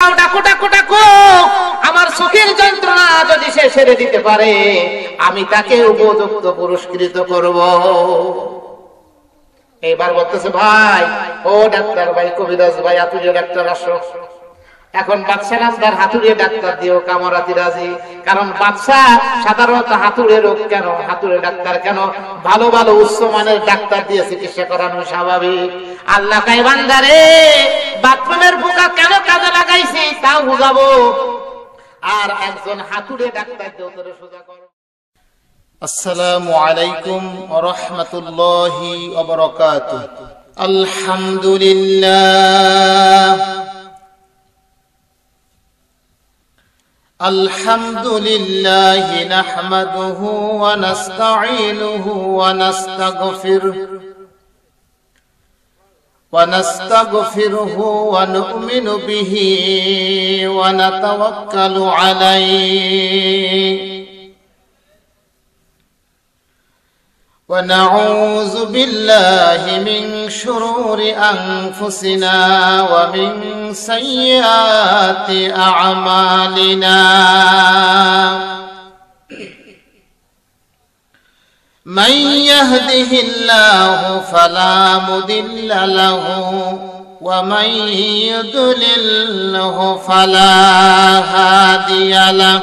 দাও, ডাকো ডাকো ডাকো, আমার চোখের যন্ত্রণা যদি সে ছেড়ে দিতে পারে আমি তাকে উপযুক্ত পুরস্কৃত করব। এবার বলতেছে ভাই, ও ডাক্তার ভাই, কবিরাজ ভাই, হাতুড়ে ডাক্তার আসো। এখন বাদশা নামদার হাতুড়ে ডাক্তার দিয়েও কামরাতি রাজি, কারণ বাদশা সাধারণত হাতুড়ে রোগ কেন, হাতুড়ে ডাক্তার কেন, ভালো ভালো উচ্চ মানের ডাক্তার দিয়ে চিকিৎসা করানো স্বাভাবিক। আল্লাহ কয় বান্দারে বাথরুমের পোকা কেন কাজে লাগাইছি তাও বুঝাবো, আর একজন হাতুড়ে ডাক্তার দিয়ে তোরে সোজা করো। আসসালামু আলাইকুম ওয়া রাহমাতুল্লাহি ওয়া বারাকাতুহু। আলহামদুলিল্লাহ আলহামদুলিল্লাহি নাহমাদুহু ওয়া নাস্তাঈনুহু ওয়া নাস্তাগফিরুহু ওয়া নু'মিনু বিহি ওয়া নাতাওয়াক্কালু আলাইহি ونعوذ بالله من شرور أنفسنا ومن سيئات أعمالنا من يهده الله فلا مضل له ومن يضلله فلا هادي له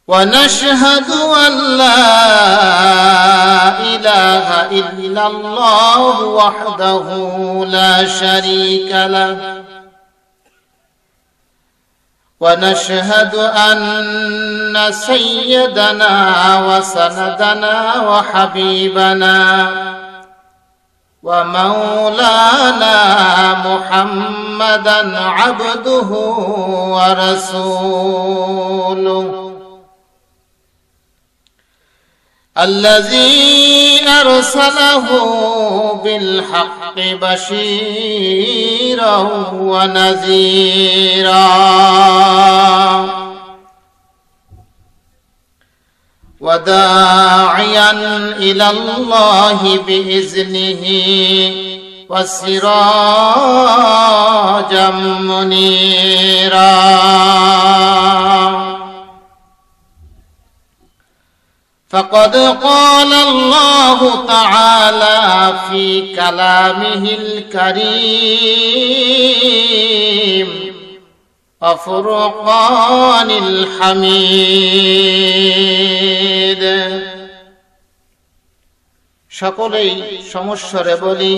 ونشهد أن لا إله إلا الله وحده لا شريك له ونشهد أن سيدنا وسندنا وحبيبنا ومولانا محمدا عبده ورسوله الذي أرسله بالحق بشيرا ونذيرا وداعيا إلى الله بإذنه وسراجا منيرا فقد قال الله تعالى في كلامه الكريم وفرقان الحميد সকলেই সমস্বরে বলি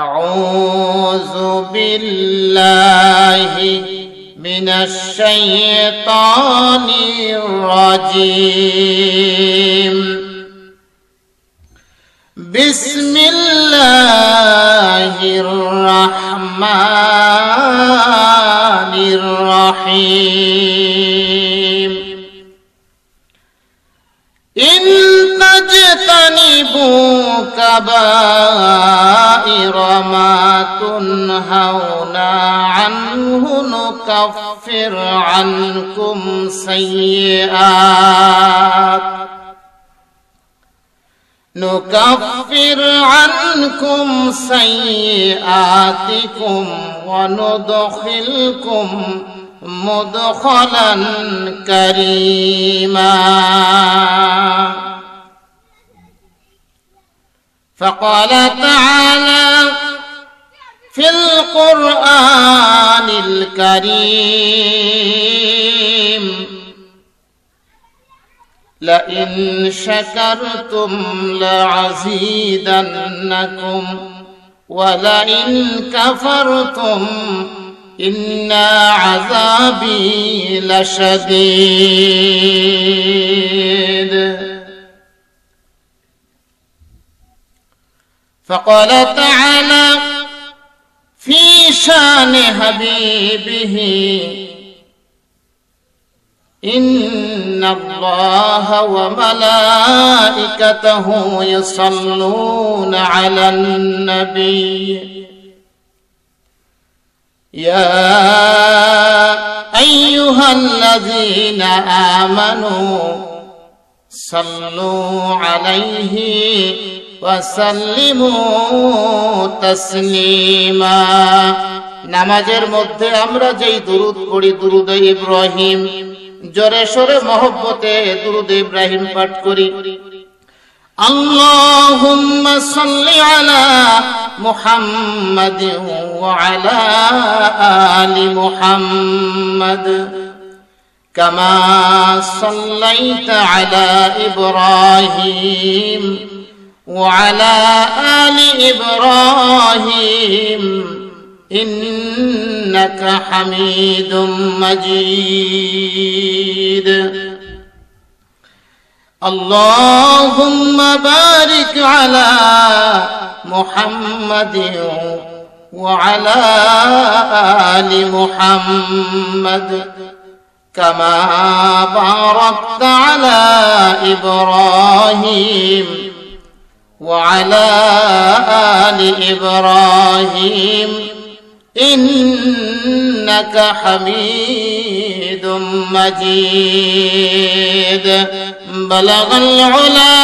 আউযু বিল্লাহি من الشيطان الرجيم بسم الله الرحمن الرحيم إن تجتنبوا كبائر ما تنهون عنه نكفر عنكم سيئاتكم وندخلكم مدخلا كريما فقال تعالى في القرآن الكريم لئن شكرتم لأزيدنكم ولئن كفرتم إن عذابي لشديد فقال تعالى في شان حبيبه إن الله وملائكته يصلون على النبي يا أيها الذين آمنوا صلوا عليه وسلموا تسليما নামাজের মধ্যে আমরা যেই দুরূদ পড়ি দুরূদে ইব্রাহিম জোরে সোরে মহব্বতে দুরূদে ইব্রাহিম পাঠ করি اللهم صل على محمد وعلى آل محمد كما صليت على إبراهيم وعلى آل إبراهيم إنك حميد مجيد اللهم بارك على محمد وعلى آل محمد كما باركت على إبراهيم وعلى آل إبراهيم إنك حميد مجيد بلغ العلا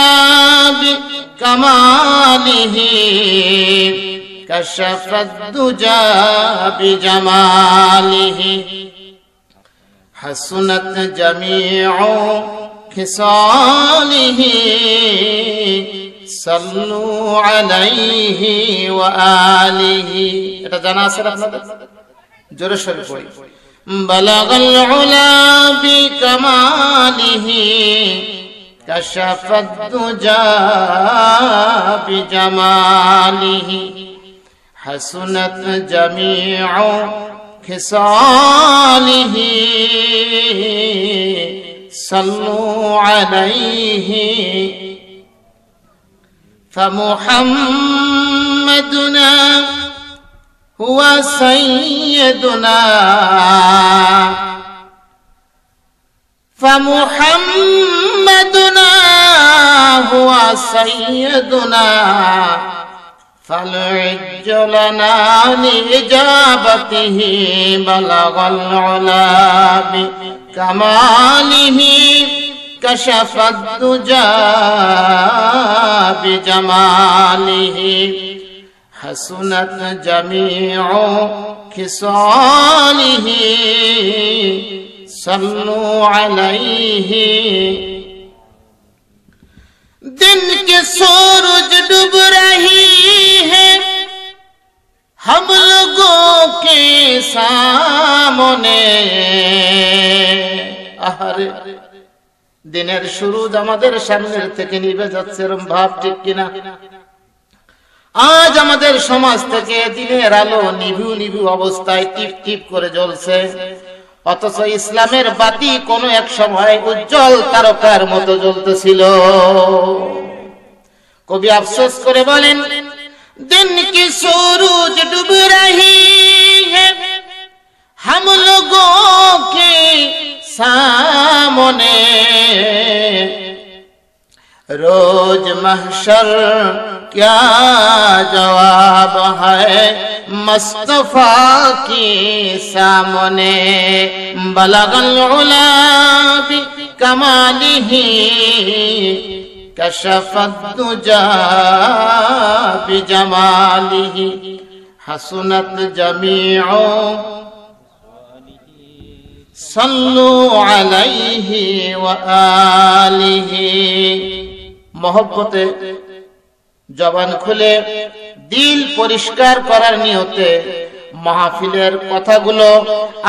بكماله كشف الدجى بجماله حسنت جميع خصاله صلوا عليه وآله এটা জানা আছে আপনাদের জোরে সোরে পড়ি بلغ العلا بكماله كشف الدجى بجماله حسنت جميع خصاله صلوا عليه فمحمدنا هو سيدنا فمحمدنا هو سيدنا فالعج لنا لإجابته بلغ العلا بكماله كشف الدجى بجماله حسنت جميع خصاله صلوا عليه दिन के सूरज डूब रही है हम लोगों के सामने আহারে দিনের সূরজ আমাদের সামনের থেকে নিভে যাচ্ছে এরকম ভাব ঠিক কিনা আজ আমাদের সমাজ থেকে দিনের আলো নিভু নিভু অবস্থায় টিপ টিপ করে জ্বলছে অথচ ইসলামের বাতি কোন এক সময় উজ্জ্বল তারকার মতো জ্বলতেছিল কবি আফসোস করে বলেন দিন কি সূরজ ডুব রহি হ্যায় हम लोगों के सामने रोज महशर क्या जवाब है मुस्तफा की सामने बलगल उला बि कमालिही कशफत दुजा बिजमालिही हसनत जमीउ सल्लु अलैहि व आलिहि मोहब्बते জবান খুলে দিল পরিষ্কার করার নিয়তে মাহফিলের কথাগুলো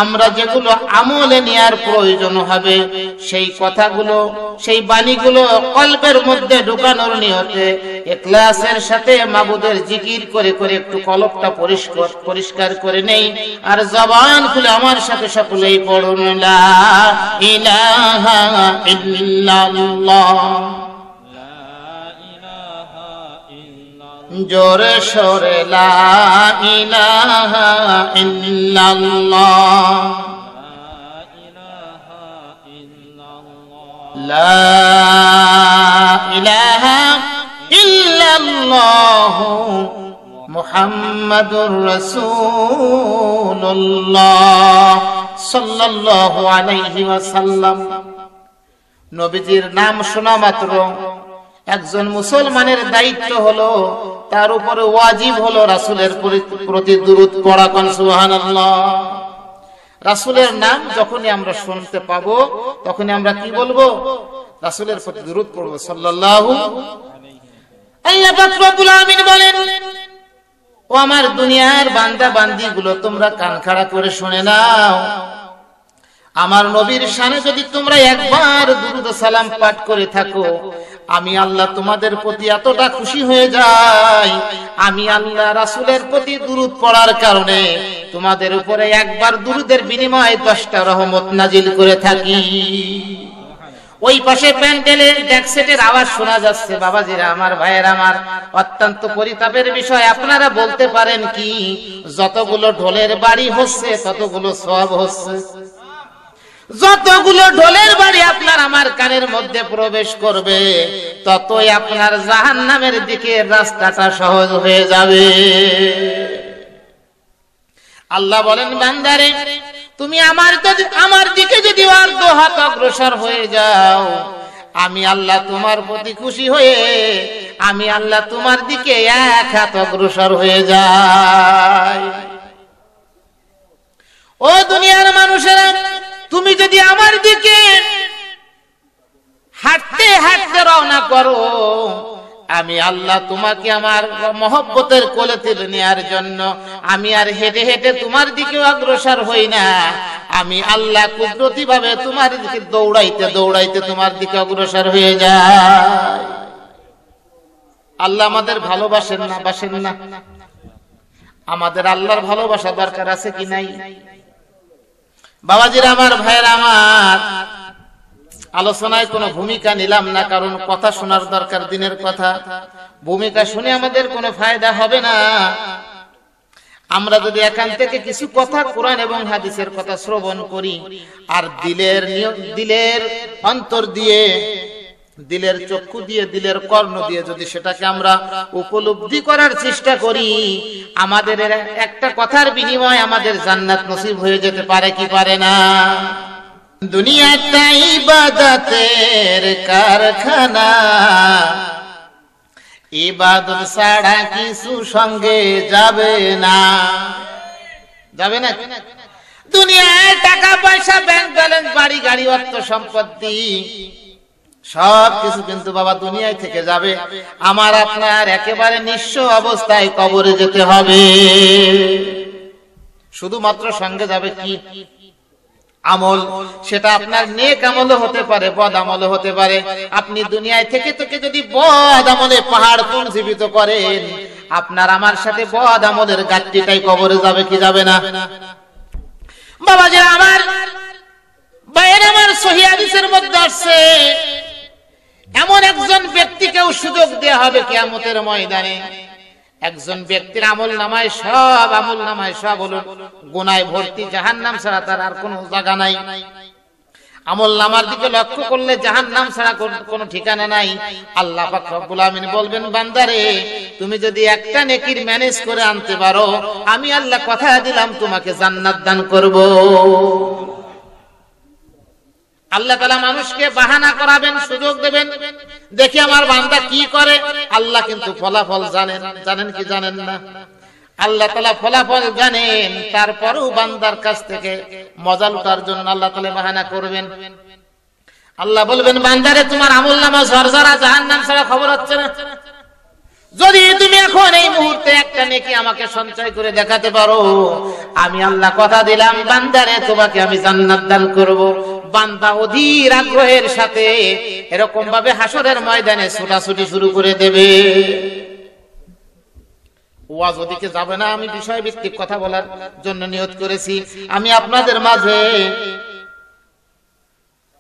আমরা যেগুলো আমলে নেয়ার প্রয়োজন হবে সেই কথাগুলো সেই বাণীগুলো কলবের মধ্যে ঢোকানোর নিয়তে ইখলাসের সাথে মাবুদের জিকির করে করে একটু কলবটা পরিষ্কার করে নেই আর জবান খুলে আমার সাথে সকলেই পড়ুন লা ইলাহা ইল্লাল্লাহ जोरे शोरे ला इलाहा इल्लल्लाह ला इलाहा इल्लल्लाह मुहम्मदुर रसूलुल्लाह सल्लल्लाहु अलैहि वसल्लम नबीजीर नाम शोना मात्र একজন মুসলমানের দায়িত্ব হলো, তার উপরে ওয়াজিব হলো রাসূলের প্রতি দুরূদ পড়া। কোন সুবহানাল্লাহ। রাসূলের নাম যখনই আমরা শুনতে পাবো তখনই আমরা কি বলবো? রাসূলের প্রতি দুরূদ পড়বো, সাল্লাল্লাহু। আল্লাহ পাক রব্বুল আমিন বলেন, ও আমার দুনিয়ার বান্দা বান্দিগুলো, তোমরা কান খাড়া করে শুনে নাও। আমার নবীর শানে যদি তোমরা একবার দুরূদ ও সালাম পাঠ করে থাকো, আমি আল্লাহ তোমাদের প্রতি এতটা খুশি হয়ে যাই, আমি আল্লাহ রাসূলের প্রতি দুরূদ পড়ার কারণে তোমাদের উপরে একবার দুরূদের বিনিময়ে 10টা রহমত নাজিল করে থাকি। ওই পাশে প্যান্ডেলের ডেকসেটের আওয়াজ শোনা যাচ্ছে। বাবাজিরা আমার, ভাইয়ের আমার, অত্যন্ত পরিতাপের বিষয়। আপনারা বলতে পারেন কি, যতগুলো ঢোলের বাড়ি হচ্ছে ততগুলো সওয়াব হচ্ছে। যতগুলো ঢোলের বাড়ি আপনার আমার কানের মধ্যে প্রবেশ করবে, ততই আপনার জাহান্নামের দিকে রাস্তাটা সহজ হয়ে যাবে। আল্লাহ বলেন, বান্দারে তুমি আমার দিকে যদি অর্ধ হাত অগ্রসর হয়ে যাও, আমি আল্লাহ তোমার প্রতি খুশি হয়ে আমি আল্লাহ তোমার দিকে 1 হাত অগ্রসর হয়ে যাই। ও দুনিয়ার মানুষেরা, তুমি যদি আমার দিকে হাঁটতে হাঁটতে রওনা করো, আমি আল্লাহ তোমাকে আমার মহব্বতের কোলে তুলে নেওয়ার জন্য আমি আর হেঁটে হেঁটে তোমার দিকে অগ্রসর হই না, আমি আল্লাহ কুদরতি ভাবে তোমার দিকে দৌড়াইতে দৌড়াইতে তোমার দিকে অগ্রসর হয়ে যায়। আল্লাহ আমাদের ভালোবাসেন না? বাসেন না? আমাদের আল্লাহর ভালোবাসা দরকার আছে কি নাই? বাবাজিরা আমার, ভাইয়েরা আমার, আলোচনায় কোনো ভূমিকা নিলাম না, কারণ কথা শোনার দরকার, দিনের কথা। ভূমিকা শুনে আমাদের কোনো ফায়দা হবে না। আমরা যদি এখান থেকে কিছু কথা কোরআন এবং হাদিসের কথা শ্রবণ করি, আর দিলের অন্তর দিয়ে, দিলের চক্ষু দিয়ে, দিলের কর্ণ দিয়ে যদি সেটাকে আমরা উপলব্ধি করার চেষ্টা করি, আমাদের একটা কথার বিনিময়ে আমাদের জান্নাত নসিব হয়ে যেতে পারে কি পারে না? দুনিয়াটা ইবাদতের কারখানা, ইবাদত ছাড়া কিছু সঙ্গে যাবে না। যাবে না? দুনিয়ায় টাকা পয়সা, ব্যাংক ব্যালেন্স, বাড়ি গাড়ি, অর্থ সম্পত্তি সব কিছু কিন্তু বাবা দুনিয়ায় থেকে যাবে। আমার আপনার একেবারে নিঃস্ব অবস্থায় কবরে যেতে হবে। শুধুমাত্র সঙ্গে যাবে কি? আমল। সেটা আপনার নেক আমলও হতে পারে, বদ আমলও হতে পারে। আপনি দুনিয়ায় থেকে থেকে যদি বদ আমলে পাহাড় কোন জীবিত করেন, আপনার আমার সাথে বদ আমলের গাছটিটাই কবরে যাবে কি যাবে না? বাবাজি আমার, বাইরে আমার সহিহ হাদিসের মধ্যে আসছে, এমন একজন ব্যক্তিকেও সুযোগ দেয়া হবে কিয়ামতের ময়দানে, একজন ব্যক্তির আমল নামায় সব হলো গুনায় ভর্তি, জাহান্নাম ছাড়া তার আর কোনো জায়গা নাই। আমল নামার দিকে লক্ষ্য করলে জাহান্নাম ছাড়া কোনো ঠিকানা নাই। আল্লাহ পাক রব্বুল আমিন বলবেন, বান্দারে তুমি যদি একটা নেকির ম্যানেজ করে আনতে পারো, আমি আল্লাহ কথা দিলাম তোমাকে জান্নাত দান করব। আল্লাহ তাআলা মানুষকে বাহানা করাবেন, সুযোগ দেবেন, দেখি আমার বান্দা কি করে। আল্লাহ কিন্তু ফলাফল জানেন কি জানেন না? আল্লাহ তাআলা ফলাফল জানেন, তারপরেও বান্দার কাছ থেকে মজা লুটার জন্য আল্লাহ তাআলা বাহানা করবেন। আল্লাহ বলবেন, বান্দারে তোমার আমলনামা ঝরঝরা, জাহান্নাম ছাড়া খবর হচ্ছে না। যদি তুমি এখন এই মুহূর্তে একটা নেকি আমাকে সঞ্চয় করে দেখাতে পারো, আমি আল্লাহ কথা দিলাম বান্দারে তোমাকে আমি জান্নাত দান করব। বান্দা অধীর আগ্রহের সাথে এরকম ভাবে হাসরের ময়দানে ছোটাছুটি শুরু করে দেবে। ওয়াজ ওদিকে যাবে না, আমি বিষয় ভিত্তিক কথা বলার জন্য নিয়ত করেছি। আমি আপনাদের মাঝে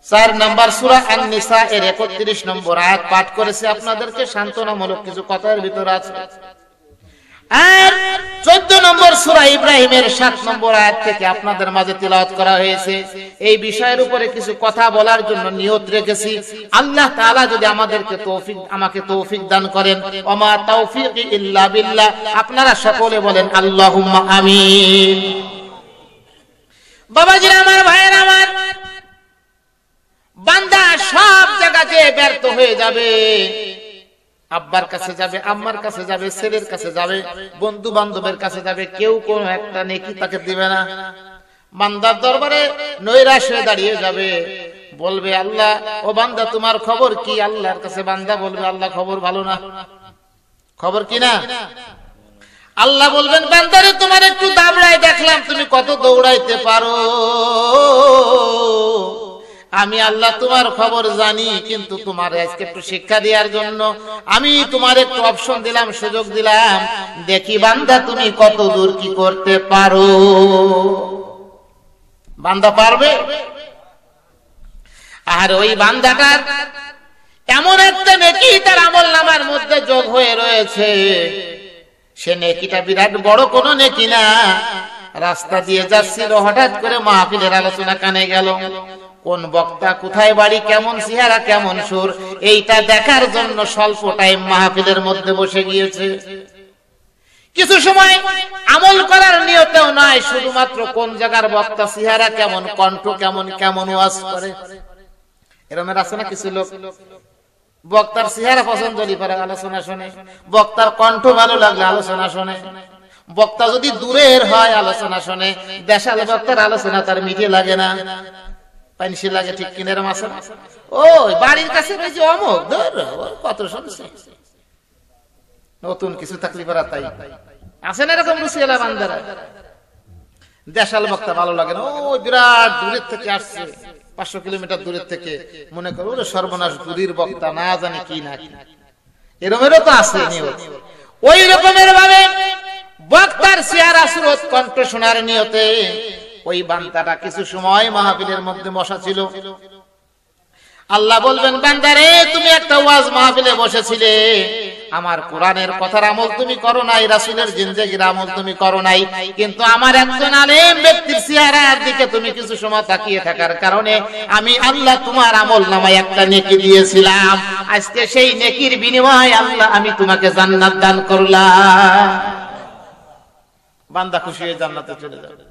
4 নম্বর সূরা আন-নিসা এর 31 নম্বর আয়াত পাঠ করেছি। আপনাদেরকে সান্ত্বনামূলক কিছু কথার ভিতর আছে। আর 14 নম্বর সূরা ইব্রাহিমের 7 নম্বর আয়াত থেকে আপনাদের মাঝে তিলাওয়াত করা হয়েছে। এই বিষয়ের উপরে কিছু কথা বলার জন্য নিয়ত রেখেছি। আল্লাহ তাআলা যদি আমাকে তৌফিক দান করেন, ওমা তাওফীকি ইল্লা বিল্লাহ। আপনারা সকলে বলেন আল্লাহুম্মা আমিন। বাবাজিরা আমার, ভাইয়েরা আমার, বান্দা সব জায়গাতে ব্যর্থ হয়ে যাবে, আব্বার কাছে যাবে, আম্মার কাছে যাবে, ছেলের কাছে যাবে, বন্ধু বান্ধবের কাছে যাবে, কেউ কোনো একটা নেকি তাকে দিবে না। বান্দার দরবারে নৈরাশ হয়ে দাঁড়িয়ে যাবে, বলবে আল্লাহ, ও বান্দা তোমার খবর কি? আল্লাহর কাছে বান্দা বলবে আল্লাহ খবর ভালো না। খবর কি না? আল্লাহ বলবেন বান্দারে তোমার একটু দাবড়াই দেখলাম, তুমি কত দৌড়াইতে পারো। আমি আল্লাহ তোমার খবর জানি, কিন্তু তোমার আজকে একটু শিক্ষা দেওয়ার জন্য আমি তোমার একটু অপশন দিলাম, সুযোগ দিলাম, দেখি বান্দা তুমি কত দূর কি করতে পারো। বান্দা পারবে? আর ওই বান্দাটার এমন একটা নেকি তার আমলনামার মধ্যে যোগ হয়ে রয়েছে, সে নেকিটা বিরাট বড় কোন নেকি না। রাস্তা দিয়ে যাচ্ছিল, হঠাৎ করে মাহফিলের আলোচনা কানে গেল, কোন বক্তা, কোথায় বাড়ি, কেমন চেহারা, কেমন সুর, এইটা দেখার জন্য স্বল্প টাইম মাহফিলের মধ্যে বসে গিয়েছে। কিছু সময় আমল করার নিয়তেও নয়, শুধুমাত্র কোন জায়গার বক্তা, চেহারা কেমন, কণ্ঠ কেমন, কেমন ওয়াজ করে। এরকম আছে না কিছু লোক, বক্তার চেহারা পছন্দ করে আলোচনা শোনে, বক্তার কণ্ঠ ভালো লাগলে আলোচনা শোনে, বক্তা যদি দূরের হয় আলোচনা শোনে, দেশাল বক্তার আলোচনা তার মিঠে লাগে না, পাইনসি লাগে। ঠিক কিনা? এরকম আছে না? ও বাড়ির কাছে ওই যে অমুক, কত শুনছে, নতুন কিছু থাকলে পারা তাই আছে না এরকম রুচিওয়ালা বান্দারা। দেশাল বক্তা ভালো লাগে না, ওই বিরাট দূরের থেকে আসছে, 500 কিলোমিটার দূরের থেকে, মনে করো ওরে সর্বনাশ দূরের বক্তা, না জানি কি না কি। এরকমেরও তো আছে নিয়ত। ওই রকমের ভাবে বক্তার চেহারা সুরত কণ্ঠ শোনার নিয়তে ওই বান্দাটা কিছু সময় মাহফিলের মধ্যে বসা ছিল। আল্লাহ বলবেন বান্দারে তুমি একটা ওয়াজ মাহফিলে বসেছিলে, আমার কোরআনের কথার আমল তুমি করো নাই, রাসূলের জিন্দেগির আমল তুমি করো নাই, কিন্তু আমার একজন আলেম ব্যক্তির চেহারার দিকে তুমি কিছু সময় তাকিয়ে থাকার কারণে আমি আল্লাহ তোমার আমলনামায় একটা নেকি দিয়েছিলাম। আজকে সেই নেকির বিনিময়ে আল্লাহ আমি তোমাকে জান্নাত দান করলাম। বান্দা খুশি হয়ে জান্নাতে চলে যাবে।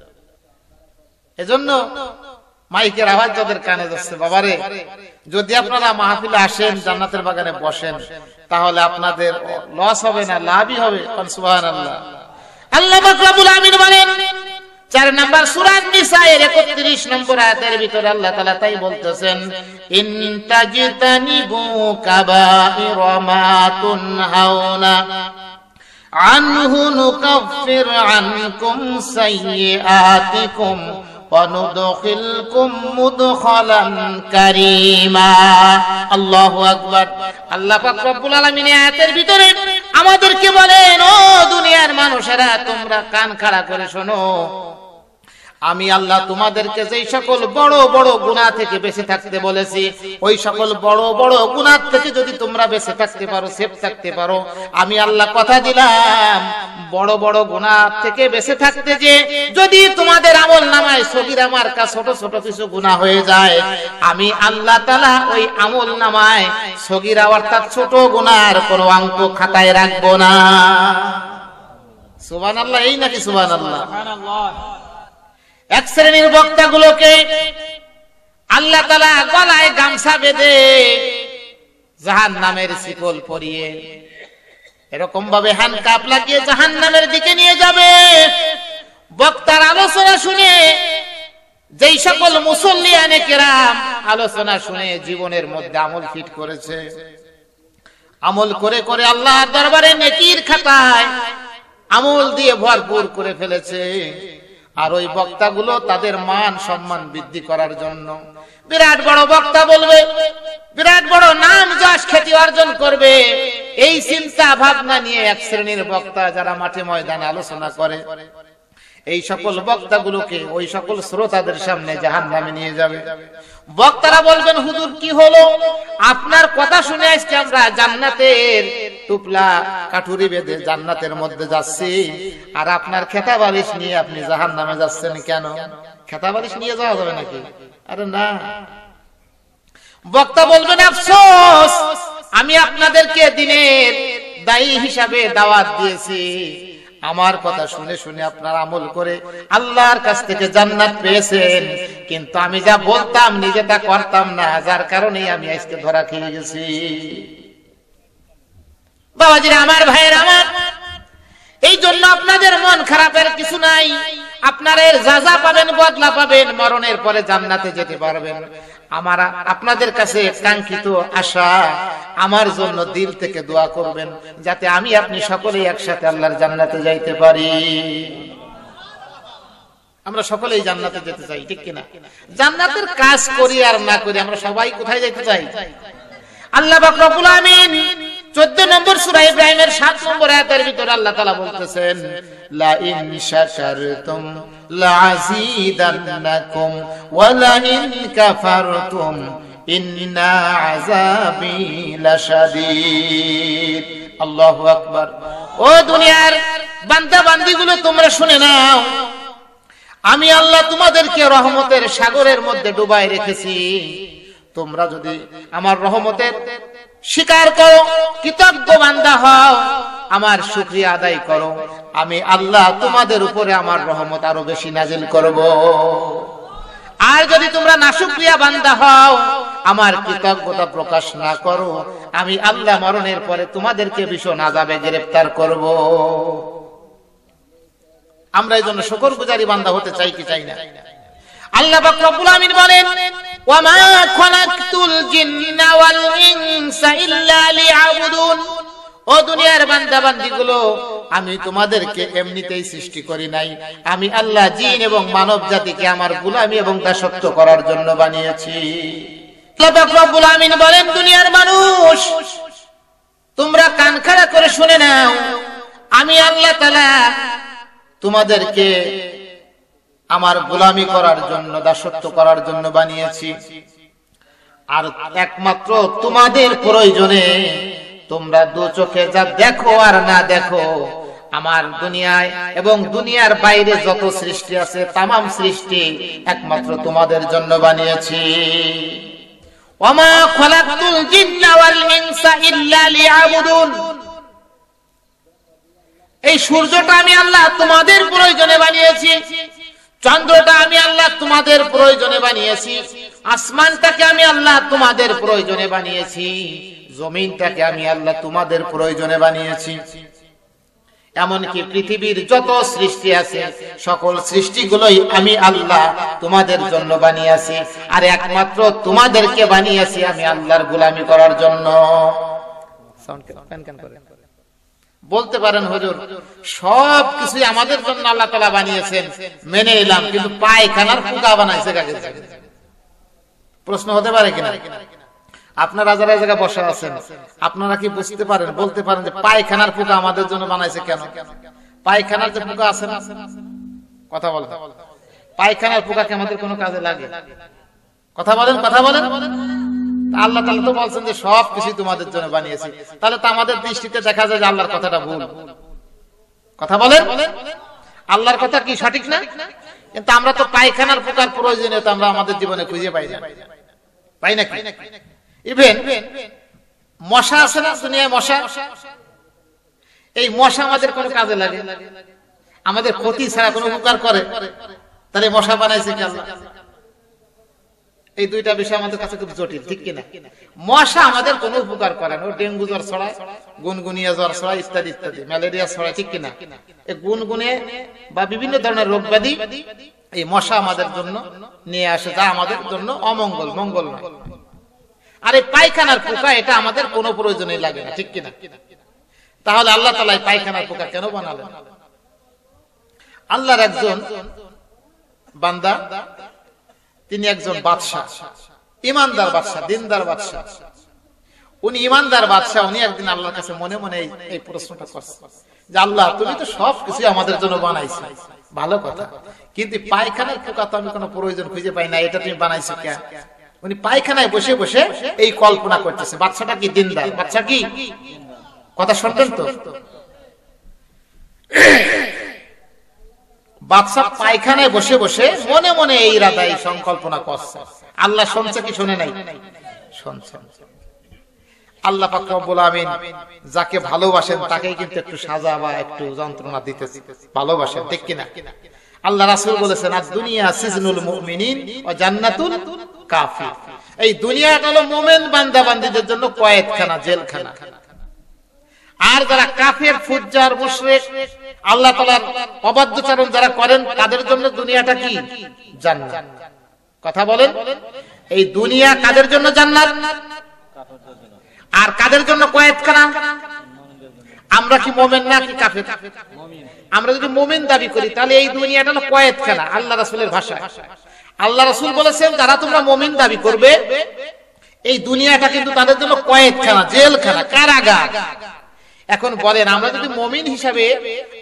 এজন্য মাইকের আওয়াজ যাদের কানে যাচ্ছে, বাবারে যদি আপনারা মাহফিলে আসেন, জান্নাতের বাগানে বসেন, তাহলে আপনাদের লস হবে না, লাভই হবে। সুবহানাল্লাহ। আল্লাহ পাক রব্বুল আমিন বলেন 4 নম্বর সূরা নিসা এর 31 নম্বর আয়াতের ভিতরে আল্লাহ তাআলা তাই বলতেছেন, ইন তাজতানিবু কাবাইরা মা তুনহাউনা আনহু নুকাফির আনকুম সাইয়্যাতিকুম وندخلكم مدخلا كريما। আল্লাহু আকবার। আল্লাহ পাক রব্বুল আলামিন আয়াতের ভিতরে আমাদেরকে বলেন, ও দুনিয়ার মানুষেরা তোমরা কান খাড়া করে শোনো, আমি আল্লাহ তোমাদেরকে যেই সকল বড় বড় গুনাহ থেকে বেঁচে থাকতে বলেছি, ওই সকল বড় বড় গুনাহ থেকে যদি তোমরা বেঁচে থাকতে পারো, সেফ থাকতে পারো, আমি আল্লাহ কথা দিলাম বড় বড় গুনাহ থেকে বেঁচে থাকতে যে যদি তোমাদের আমলনামায় সগীরা মার্কা ছোট ছোট কিছু গুনাহ হয়ে যায়, আমি আল্লাহ তাআলা ওই আমলনামায় সগীরা অর্থাৎ ছোট গুনাহর কোনো অঙ্ক খাতায় রাখবো না। সুবহানাল্লাহ। এই নাকি সুবহানাল্লাহ? সুবহানাল্লাহ। এক শ্রেণীর বক্তাগুলোকে আল্লাহ তাআলা গলায় গামছা বেঁধে জাহান্নামের শিকল পরিয়ে এরকম ভাবে হ্যান্ডকাপ লাগিয়ে জাহান্নামের দিকে নিয়ে যাবে। বক্তার আলোচনা শুনে যেই সকল মুসল্লিয়ানে কেরাম আলোচনা শুনে জীবনের মধ্যে আমল ফিট করেছে, আমল করে করে আল্লাহর দরবারে নেকির খাতায় আমল দিয়ে ভরপুর করে ফেলেছে, আর ওই বক্তাগুলো তাদের মান সম্মান বৃদ্ধি করার জন্য বিরাট বড় বক্তা বলবে, বিরাট বড় নাম যশ খ্যাতি অর্জন করবে, এই চিন্তা ভাবনা নিয়ে এক শ্রেণীর বক্তা যারা মাঠে ময়দানে আলোচনা করে, এই সকল বক্তাগুলোকে ওই সকল শ্রোতাদের সামনে জাহান্নামে নিয়ে যাবে। বক্তারা বলবেন, হুজুর কি হলো, আপনার কথা শুনে আজকে আমরা জান্নাতের টুপলা কাঠুরি বেঁধে জান্নাতের মধ্যে যাচ্ছি, আর আপনার খেতা বালিশ নিয়ে আপনি জাহান্নামে যাচ্ছেন কেন? খেতা বালিশ নিয়ে যাওয়া যাবে নাকি? আরে না। বক্তা বলবেন, আফসোস, আমি আপনাদেরকে দিনের দায়ী হিসাবে দাওয়াত দিয়েছি, আমার কথা শুনে শুনে আপনারা আমল করে আল্লাহর কাছ থেকে জান্নাত পেয়েছেন, কিন্তু আমি যা বলতাম নিজে তা করতাম না, যার কারণে আমি আজকে ধরা খেয়ে গেছি। বাবাজিরা আমার, ভাইয়ের আমার, এই জন্য আপনাদের মন খারাপের কিছু নাই। আপনারা এর যাজা পাবেন, বদলা পাবেন, মরণের পরে জান্নাতে যেতে পারবেন। আমার আপনাদের কাছে কাঙ্ক্ষিত আশা, আমার জন্য দিল থেকে দোয়া করবেন যাতে আমি আপনি সকলেই একসাথে আল্লাহর জান্নাতে যাইতে পারি। আমরা সকলেই জান্নাতে যেতে চাই, ঠিক কিনা? জান্নাতের কাজ করি আর না করি আমরা সবাই কোথায় যাইতে চাই? আল্লাহ পাক রব্বুল আমিন 14 নম্বর সূরা ইব্রাহিমের 7 নম্বর আয়াতের ভিতরে আল্লাহ তাআলা বলতেছেন, লা ইন শাকারতুম লাযীদান্নাকুম ওয়া লা ইন কাফারতুম ইন্না আযাবি লাশাদীদ। আল্লাহু আকবার। ও দুনিয়ার বান্দা বান্দীগুলো, তোমরা শুনে নাও, আমি আল্লাহ তোমাদেরকে রহমতের সাগরের মধ্যে ডুবাই রেখেছি। তোমরা যদি আমার রহমতের স্বীকার করো, কৃতজ্ঞ বান্দা হও, আমার শুকরিয়া আদায় করো, আমি আল্লাহ তোমাদের উপরে আমার রহমত আরো বেশি নাজিল করব। আর যদি তোমরা নাশুকরিয়া বান্দা হও, আমার কৃতজ্ঞতা প্রকাশ না করো, আমি আল্লাহ মরণের পরে তোমাদেরকে ভীষণ আযাবে গ্রেফতার করব। আমরা এই জন্য শুকরগুজারি বান্দা হতে চাই কি চাই না? আল্লাহ পাক রব্বুল আমিন বলেন, ওয়া মা খালাকতুল জিন্না ওয়াল ইনসা ইল্লা লিয়াবুদুন। ও দুনিয়ার বান্দা বান্দীগুলো, আমি তোমাদেরকে এমনিতেই সৃষ্টি করি নাই, আমি আল্লাহ জিন এবং মানব জাতিকে আমার গোলামি এবং দাসত্ব করার জন্য বানিয়েছি। আল্লাহ পাক রব্বুল আমিন বলেন, দুনিয়ার মানুষ, তোমরা কান খাড়া করে শুনে নাও, আমি আল্লাহ তাআলা তোমাদেরকে আমার গোলামি করার জন্য, দাসত্ব করার জন্য বানিয়েছি। আর একমাত্র তোমাদের প্রয়োজনে তোমরা দু চোখে যা দেখো আর না দেখো, আমার দুনিয়ায় এবং দুনিয়ার বাইরে যত সৃষ্টি আছে, তামাম সৃষ্টি একমাত্র তোমাদের জন্য বানিয়েছি। ওয়া মা খালাকতুল জিন্না ওয়াল ইনসা ইল্লা লিয়াবুদুন। এই সূর্যটা আমি আল্লাহ তোমাদের প্রয়োজনে বানিয়েছি, চন্দ্রটা আমি আল্লাহ তোমাদের প্রয়োজনে বানিয়েছি, আসমানটাকে আমি আল্লাহ তোমাদের প্রয়োজনে বানিয়েছি, জমিনটাকে আমি আল্লাহ তোমাদের প্রয়োজনে বানিয়েছি। এমনকি পৃথিবীর যত সৃষ্টি আছে, সকল সৃষ্টিগুলোই আমি আল্লাহ তোমাদের জন্য বানিয়েছি। আর একমাত্র তোমাদেরকে বানিয়েছি আমি আল্লাহর গোলামি করার জন্য। বলতে পারেন, হুজুর সব কিছু আমাদের জন্য আল্লাহ তাআলা বানিয়েছেন, মেনে নিলাম, কিন্তু পায়খানার পোকা বানাইছে কাকে? প্রশ্ন হতে পারে কিনা? আপনারা যারা জায়গা বসা আছেন, আপনারা কি বুঝতে পারেন, বলতে পারেন যে পায়খানার পোকা আমাদের জন্য বানাইছে কেন? পায়খানার যে পোকা আছে না, কথা বলেন, পায়খানার পোকা কি আমাদের কোনো কাজে লাগে? কথা বলেন, কথা বলেন। আল্লাহ তাআলা তো বলছেন যে সব কিছু তোমাদের জন্য বানিয়েছি, তাহলে তো আমাদের দৃষ্টিতে দেখা যায় যে আল্লাহর কথাটা ভুল। কথা বলেন, আল্লাহর কথা কি সঠিক না? কিন্তু আমরা তো পায়খানার পোকার প্রয়োজনীয়তা আমরা আমাদের জীবনে খুঁজে পাই না, পাই নাকি? ইভেন মশা আছে না দুনিয়ায়, মশা, এই মশা আমাদের কোনো কাজে লাগে? আমাদের ক্ষতি ছাড়া কোনো উপকার করে? তাহলে মশা বানাইছে কি আল্লাহ? এই দুইটা বিষয় আমাদের কাছে খুব জটিল, ঠিক কিনা? মশা আমাদের কোনো উপকার করে না, ডেঙ্গু জ্বর ছড়ায়, গুনগুনিয়া জ্বর ছড়ায়, ইত্যাদি ইত্যাদি, ম্যালেরিয়া ছড়ায়, ঠিক কিনা? এই গুনগুনে বা বিভিন্ন ধরনের রোগ ব্যাধি এই মশা আমাদের জন্য নিয়ে আসে, যা আমাদের জন্য অমঙ্গল, মঙ্গল নয়। আর এই পায়খানার পোকা, এটা আমাদের কোনো প্রয়োজনই লাগে না, ঠিক কিনা? তাহলে আল্লাহ তাআলা এই পায়খানার পোকা কেন বানালেন? আল্লাহর একজন বান্দা, তিনি একজন বাদশা, ইমানদার বাদশা, দিনদার বাদশা। উনি ইমানদার বাদশা, উনি একদিন আল্লাহর কাছে মনে মনে এই প্রশ্নটা করছেন যে আল্লাহ, তুমি তো সবকিছু আমাদের জন্য বানাইছো, ভালো কথা, কিন্তু পায়খানার পোকা তো আমি কোনো প্রয়োজন খুঁজে পাই না, এটা তুমি বানাইছো কেন? উনি পায়খানায় বসে বসে এই কল্পনা করতেছে। বাদশাটা কি দিনদার? বাদশা কি, কথা শুনতেন তো? বাদশা পায়খানায় বসে বসে মনে মনে এই ইরাদা, এই সংকল্পনা করছে। আল্লাহ শুনছে কি শুনে নাই? শুনছে। আল্লাহ পাক রব্বুল আমিন যাকে ভালোবাসেন তাকেই কিন্তু একটু সাজা বা একটু যন্ত্রণা দিতেছে, ভালোবাসেন, ঠিক কিনা? আল্লাহ রাসূল বলেছেন, আদ-দুনিয়া সিজনুল মুমিনিন ওয়া জান্নাতুল কাফির। এই দুনিয়াটা হলো মুমিন বান্দা বান্দীদের জন্য কয়েদখানা, জেলখানা। আর যারা কাফের, ফুজ্জার, মুশরিক, আল্লাহ তাআলার অবাধ্যচারণ যারা করেন, তাদের জন্য দুনিয়াটা কি? জান্নাত। কথা বলেন, এই দুনিয়া কাদের জন্য জান্নাত আর কাদের জন্য কয়েদখানা? আমরা কি মুমিন না কি কাফের? আমরা যদি মুমিন দাবি করি তাহলে এই দুনিয়াটা হলো কয়েদখানা। আল্লাহ রাসূলের ভাষায় আল্লাহ রাসূল বলেছেন, যারা তোমরা মুমিন দাবি করবে, এই দুনিয়াটা কিন্তু তাদের জন্য কয়েদখানা, জেলখানা, কারাগার। এখন বলেন, আমরা যদি মুমিন হিসাবে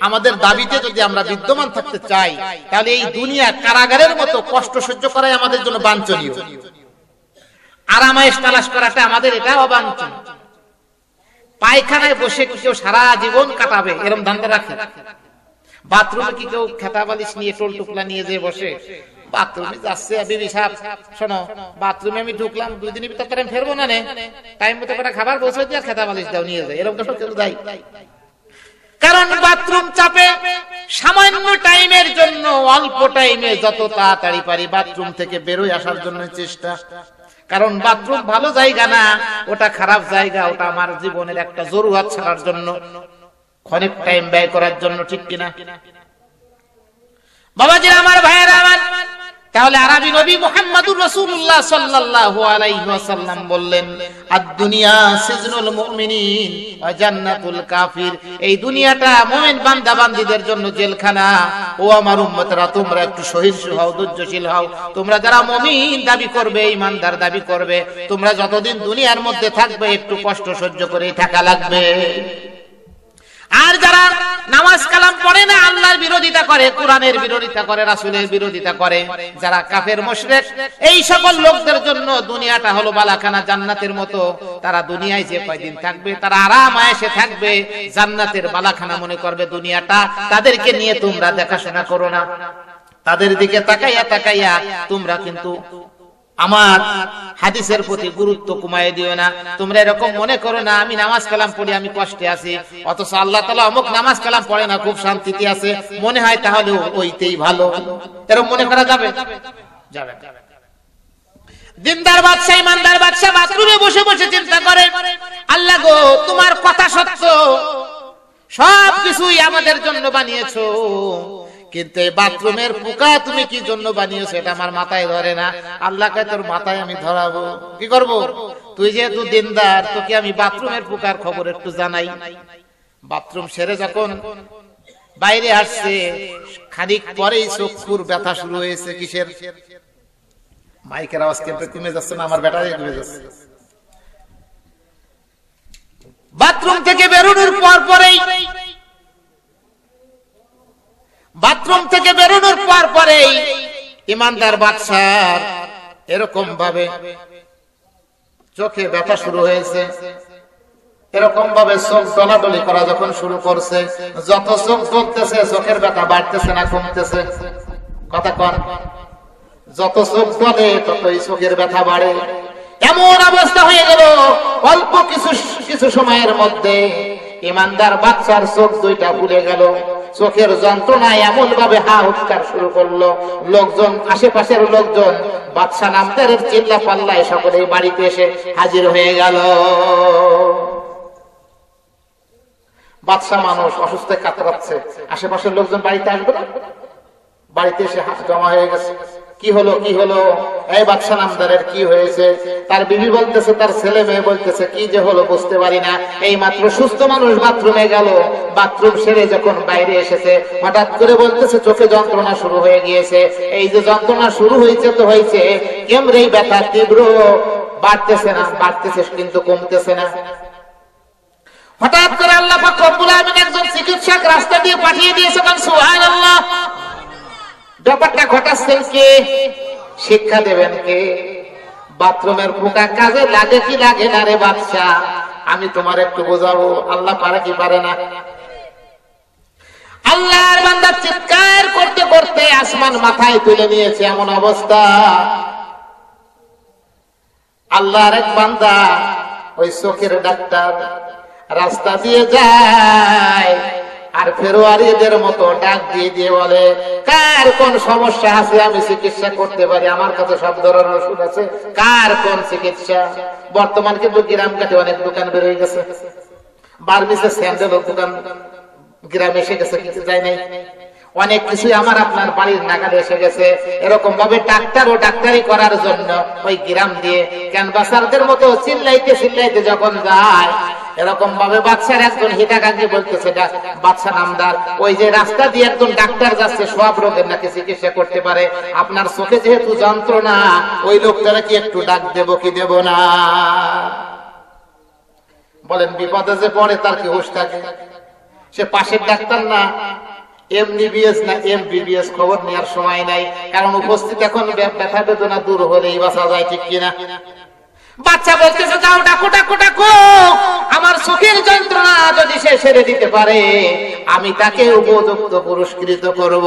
আমাদের দাবিতে যদি আমরা বিদ্যমান থাকতে চাই, তাহলে এই দুনিয়া কারাগারের মতো কষ্ট সহ্য করাই আমাদের জন্য বাঞ্ছনীয়। আরামায়েশ তালাশ করাটা আমাদের এটা অবাঞ্ছনীয়। পায়খানায় বসে কেউ সারা জীবন কাটাবে এরকম ধান্দা রাখে? বাথরুমে কি কেউ খেতা বালিশ নিয়ে, টোল টুকলা নিয়ে যে বসে? বাথরুমে যাচ্ছে, বিবি সাহেব শোনো, বাথরুমে আমি ঢুকলাম, 2 দিনের ভিতর আমি ফেরবো না, টাইম মতো করে খাবার পৌঁছে দিয়ে খেতা বালিশ দাও, নিয়ে যায়, এরকম তো কেউ দেয়? কারণ বাথরুম চাপে সামান্য টাইমের জন্য, অল্প টাইমে যত তাড়াতাড়ি পারি বাথরুম থেকে বেরোয় আসার জন্য চেষ্টা। কারণ বাথরুম ভালো জায়গা না, ওটা খারাপ জায়গা, ওটা আমার জীবনের একটা জরুরত ছাড়ার জন্য, অনেক টাইম ব্যয় করার জন্য, ঠিক কিনা? বাবাজিরা আমার, ভাইয়েরা আমার, তাহলে আরবি নবী মুহাম্মদুর রাসূলুল্লাহ সাল্লাল্লাহু আলাইহি ওয়াসাল্লাম বললেন, আদ-দুনিয়া সিজনুল মুমিনিন ওয়া জান্নাতুল কাফির। এই দুনিয়াটা মুমিন বান্দা বান্দীদের জন্য জেলখানা। ও আমার উম্মতরা, তোমরা একটু সহিষ্ণু হও, ধৈর্যশীল হও। তোমরা যারা মুমিন দাবি করবে, ঈমানদার দাবি করবে, তোমরা যতদিন দুনিয়ার মধ্যে থাকবে একটু কষ্ট সহ্য করেই থাকা লাগবে। আর যারা নামাজ কালাম পড়ে না, আল্লাহর বিরোধিতা করে, কোরআনের বিরোধিতা করে, রাসূলের বিরোধিতা করে, যারা কাফের মুশরিক, এই সকল লোকদের জন্য দুনিয়াটা হলো বালাখানা, জান্নাতের মতো। তারা দুনিয়ায় যে কয়দিন থাকবে তারা আরাম আয়েশে থাকবে, জান্নাতের বালাখানা মনে করবে দুনিয়াটা। তাদেরকে নিয়ে তোমরা দেখাশোনা করো না, তাদের দিকে তাকাইয়া তাকাইয়া তোমরা কিন্তু আমার হাদিসের প্রতি গুরুত্ব কমায় দিও না। তোমরা এরকম মনে করো না আমি নামাজ কালাম পড়ি, আমি কষ্টে আছি, অথচ আল্লাহ তাআলা অমুক নামাজ কালাম পড়ে না, খুব শান্তিতে আছে, মনে হয় তাহলে ওইতেই ভালো। এরকম মনে করা যাবে? যাবে। দিনদার বাদশা, ইমানদার বাদশা বাথরুমে বসে বসে চিন্তা করে, আল্লাহ গো, তোমার কথা সত্য, সবকিছুই আমাদের জন্য বানিয়েছো, কিন্তু এই বাথরুমের পোকা তুমি কি জন্য বানিয়েছো এটা আমার মাথায় ধরে না। আল্লাহকে তোর মাথায় আমি ধরাবো, কি করব? তুই যেহেতু দিনদার, তোকে আমি বাথরুমের পোকার খবর একটু জানাই। বাথরুম সেরে যখন বাইরে আসছে, খানিক পরেই চক্ষুর ব্যথা শুরু হয়েছে। কিসের? মাইকের আওয়াজ কেমন কমে যাচ্ছে না? আমার ব্যাটারি কমে যাচ্ছে। বাথরুম থেকে বেরোনোর পরেই ইমানদার বাদশার এরকম ভাবে চোখে ব্যথা শুরু হয়েছে, এরকম ভাবে চোখ দলাদলি করা যখন শুরু করছে, যত চোখ জ্বলতেছে চোখের ব্যথা বাড়তেছে না কমতেছে? কথা কন। যত চোখ জ্বলে ততই চোখের ব্যথা বাড়ে। এমন অবস্থা হয়ে গেল, অল্প কিছু সময়ের মধ্যে ইমানদার বাদশার চোখ দুইটা ফুলে গেল। চোখের যন্ত্রণায় এমন ভাবে হা হুৎকার শুরু করলো, লোকজন, আশেপাশের লোকজন বাদশা নামদারের চিল্লা পাল্লায় সকলেই বাড়িতে এসে হাজির হয়ে গেল। বাদশা মানুষ, অসুস্থ কাতরাচ্ছে, আশেপাশের লোকজন বাড়িতে আসবে না? বাড়িতে এসে জমা হয়ে গেছে। কি হলো, কি হলো? এই বাদশা নামদারের কি হয়েছে? তার বিবি বলতেছে, তার ছেলে মেয়ে বলতেছে, কি যে হলো বুঝতে পারি না। এই মাত্র সুস্থ মানুষ বাথরুমে গেল, বাথরুম সেরে যখন বাইরে এসেছে, হঠাৎ করে বলতেছে চোখে যন্ত্রণা শুরু হয়ে গিয়েছে। এই যে যন্ত্রণা শুরু হয়েছে তো হয়েছে, কেমন ব্যথা তীব্র, বাড়তেছে না, বাড়তেছে কিন্তু কমতেছে না। হঠাৎ করে আল্লাহ পাক রব্বুল আলামিন একজন চিকিৎসক রাস্তা দিয়ে পাঠিয়ে দিয়েছে, সুবহানাল্লাহ। ব্যাপারটা ঘটাচ্ছেন কে? শিক্ষা দেবেন কে? বাথরুমের পোকা কাজে লাগে কি লাগে না রে বাদশা? আমি তোমার একটু বোঝাবো, আল্লাহ পারে কি পারে না? আল্লাহর বান্দা চিৎকার করতে করতে আসমান মাথায় তুলে নিয়েছে, এমন অবস্থা। আল্লাহর এক বান্দা, ওই চোখের ডাক্তার, রাস্তা দিয়ে যায় আর ফেরোয়ারিদের মতো ডাক দিয়ে দিয়ে বলে, কার কোন সমস্যা আছে আমি চিকিৎসা করতে পারি, আমার কাছে সব ধরনের ওষুধ আছে, কার কোন চিকিৎসা। বর্তমান কিন্তু গ্রাম কাটে অনেক দোকান বের হয়ে গেছে, বার্মিসের স্যান্ডেল দোকান গ্রামে এসে গেছে, কিছু যায় নাই। অনেক কিছুই আমার আপনার বাড়ির নাগালে এসে গেছে। এরকম ভাবে ডাক্তার ও ডাক্তারি করার জন্য ওই গ্রাম দিয়ে ক্যানভাসারদের মতো চিল্লাইতে চিল্লাইতে যখন যায়, এরকম ভাবে বাদশার একজন হিতাকাঙ্ক্ষী বলতেছে, বাদশা নামদার, ওই যে রাস্তা দিয়ে একজন ডাক্তার যাচ্ছে, সব রোগের নাকি চিকিৎসা করতে পারে, আপনার চোখে যেহেতু যন্ত্রণা, ওই লোকটারা কি একটু ডাক দেবো কি দেব না? বলেন বিপদে যে পড়ে তার কি হুঁশ থাকে? সে পাশের ডাক্তার না এমবিবিএস না এমবিবিএস, খবর নেওয়ার সময় নাই, কারণ উপস্থিত এখন ব্যথা বেদনা দূর হলেই বাঁচা যায়, ঠিক কিনা? বাচ্চা বলতেছে, যাও ডাকো ডাকো ডাকো, আমার চোখের যন্ত্রণা যদি সে সেরে দিতে পারে আমি তাকে উপযুক্ত পুরস্কৃত করব।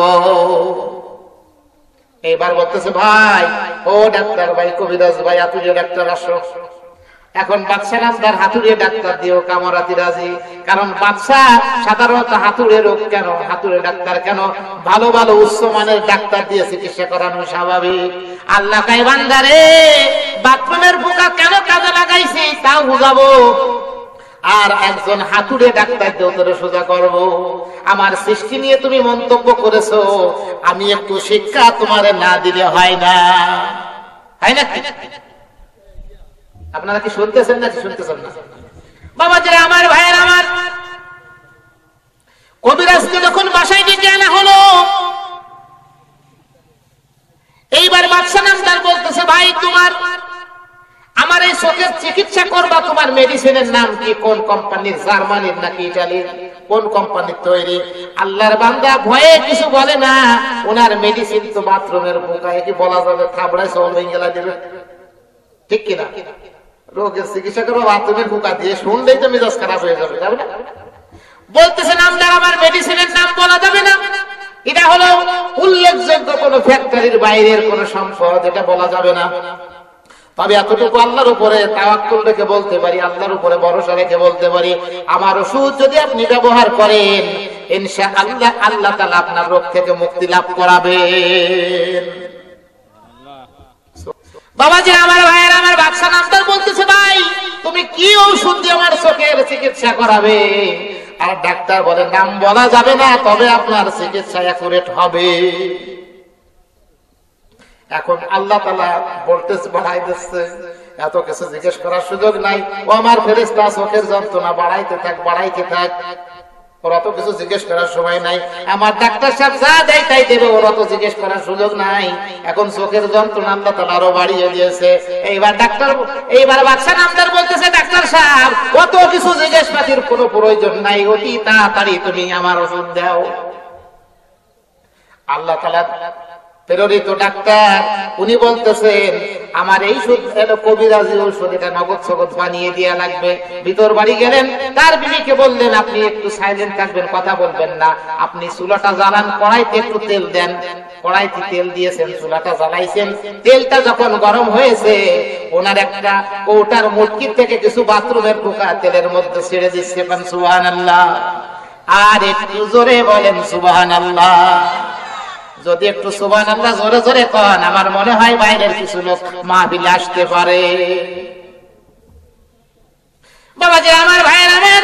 এইবার বলতেছে, ভাই ও ডাক্তার ভাই, কবিরাজ ভাই, হাতুড়িয়া ডাক্তার আসো। এখন বাদশা নামদার হাতুড়িয়া ডাক্তার দিয়েও কামরাতি রাজি, কারণ বাদশা সাধারণত হাতুড়ে রোগ কেন, হাতুড়ে ডাক্তার কেন, ভালো ভালো উচ্চ মানের ডাক্তার দিয়ে চিকিৎসা করানো স্বাভাবিক। আল্লাহ কয়, বান্দারে বাথরুমের পোকা কেন কাজে লাগাইছি তাও বুঝাবো, আর একজন হাতুড়ে ডাক্তার দিয়ে তোরে সোজা করব। আমার সৃষ্টি নিয়ে তুমি মন্তব্য করেছো, আমি একটু শিক্ষা তোমারে না দিলে হয় না, হয় না? আপনারা কি শুনতেছেন না শুনতেছেন না? বাবা যে আমার ভাইয়ের, আমার কবিরাজকে যখন বাসায় ডেকে আনা হলো, এইবার বাদশা নামদার বলতেছে, ভাই তোমার আমার এই চোখের চিকিৎসা করবা, তোমার মেডিসিনের নাম কি, কোন কোম্পানির, জার্মানির নাকি ইটালির, কোন কোম্পানির তৈরি? আল্লাহর বান্দা ভয়ে কিছু বলে না, ওনার মেডিসিন তো বাথরুমের পোকা, কি বলা যাবে? থাবড়ায় সল হয়ে গেলা দেবে, ঠিক কিনা? রোগের চিকিৎসা করবো বাথরুমের পোকা দিয়ে, শুনলেই তো মেজাজ খারাপ হয়ে যাবে, যাবে না? বলতেছে, নামদার আমার মেডিসিনের নাম বলা যাবে না, এটা হলো উল্লেখযোগ্য কোন ফ্যাক্টরির বাইরের কোন সম্পদ, এটা বলা যাবে না। তবে এতটুকু আল্লাহর উপরে তাওয়াক্কুল রেখে বলতে পারি, আল্লাহর উপরে ভরসা রেখে বলতে পারি, আমার ওষুধ যদি আপনি ব্যবহার করেন ইনশাআল্লাহ আল্লাহ তাআলা আপনার রোগ থেকে মুক্তি লাভ করাবেন। বাবাজি আমার ভাইয়ের, আমার বাদশা নামদার বলতেছে, ভাই তুমি কি ঔষধ দিয়ে আমার চোখের চিকিৎসা করাবে? আর ডাক্তার বলে, নাম বলা যাবে না, তবে আপনার চিকিৎসা অ্যাকুরেট হবে। এখন আল্লাহ তাআলা ভোল্টেজ বাড়াই দিচ্ছে, এত কিছু জিজ্ঞেস করার সুযোগ নাই। ও আমার ফেরেশতা, চোখের যন্ত্রণা বাড়াইতে থাক, বাড়াইতে থাক, ওরা তো কিছু জিজ্ঞেস করার সময় নাই। আমার ডাক্তার সাহেব যা দেয় তাই দেবে, ওরা তো জিজ্ঞেস করার সুযোগ নাই। এখন চোখের যন্ত্রণা আল্লাহ তাআলা আরো বাড়িয়ে দিয়েছে। এইবার বাদশা নামদার বলতেছে, ডাক্তার সাহেব কত কিছু জিজ্ঞেস পাতির কোনো প্রয়োজন নাই, অতি তাড়াতাড়ি তুমি আমার ওষুধ দাও। আল্লাহ তাআলা প্রেরিত ডাক্তার উনি বলতেছেন, আমার এই কবিরাজি ঔষধ, এটা নগদ সগদ বানিয়ে দেওয়া লাগবে। ভিতর বাড়ি গেলেন, তার বিবিকে বললেন, আপনি একটু সাইলেন্ট থাকবেন, কথা বলবেন না, আপনি চুলাটা জ্বালান, কড়াইতে একটু তেল দেন। কড়াইতে তেল দিয়েছেন, চুলাটা জ্বালাইছেন, তেলটা যখন গরম হয়েছে, ওনার একটা কৌটার মুটকি থেকে কিছু বাথরুমের পোকা তেলের মধ্যে ছেড়ে দিচ্ছে। সুবহানাল্লাহ, আর একটু জোরে বলেন সুবহানাল্লাহ। যদি একটু সুবহানাল্লাহ জোরে জোরে কন, আমার মনে হয় বাইরের কিছু লোক মাহফিলে আসতে পারে। বাবাজি আমার ভাইয়ের, আমার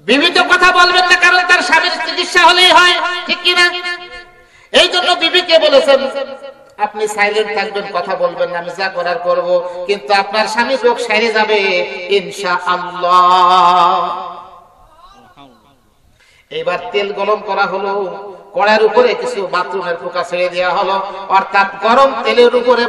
বিবিধ কথা বলবেন না, কারণ তার স্বামীর চিকিৎসা হলেই হয়, ঠিক কিনা? এই জন্য বিবিকে বলেছেন, আপনি সাইলেন্ট থাকবেন, কথা বলবেন না, আমি যা করার করব, কিন্তু আপনার স্বামী রোগ সেরে যাবে ইনশাআল্লাহ। এইবার তেল গরম করা হলো, কড়াইয়ের উপরে কিছু বাথরুমের পোকা ছেড়ে দেওয়া হলো, অর্থাৎ গরম তেলের উপরে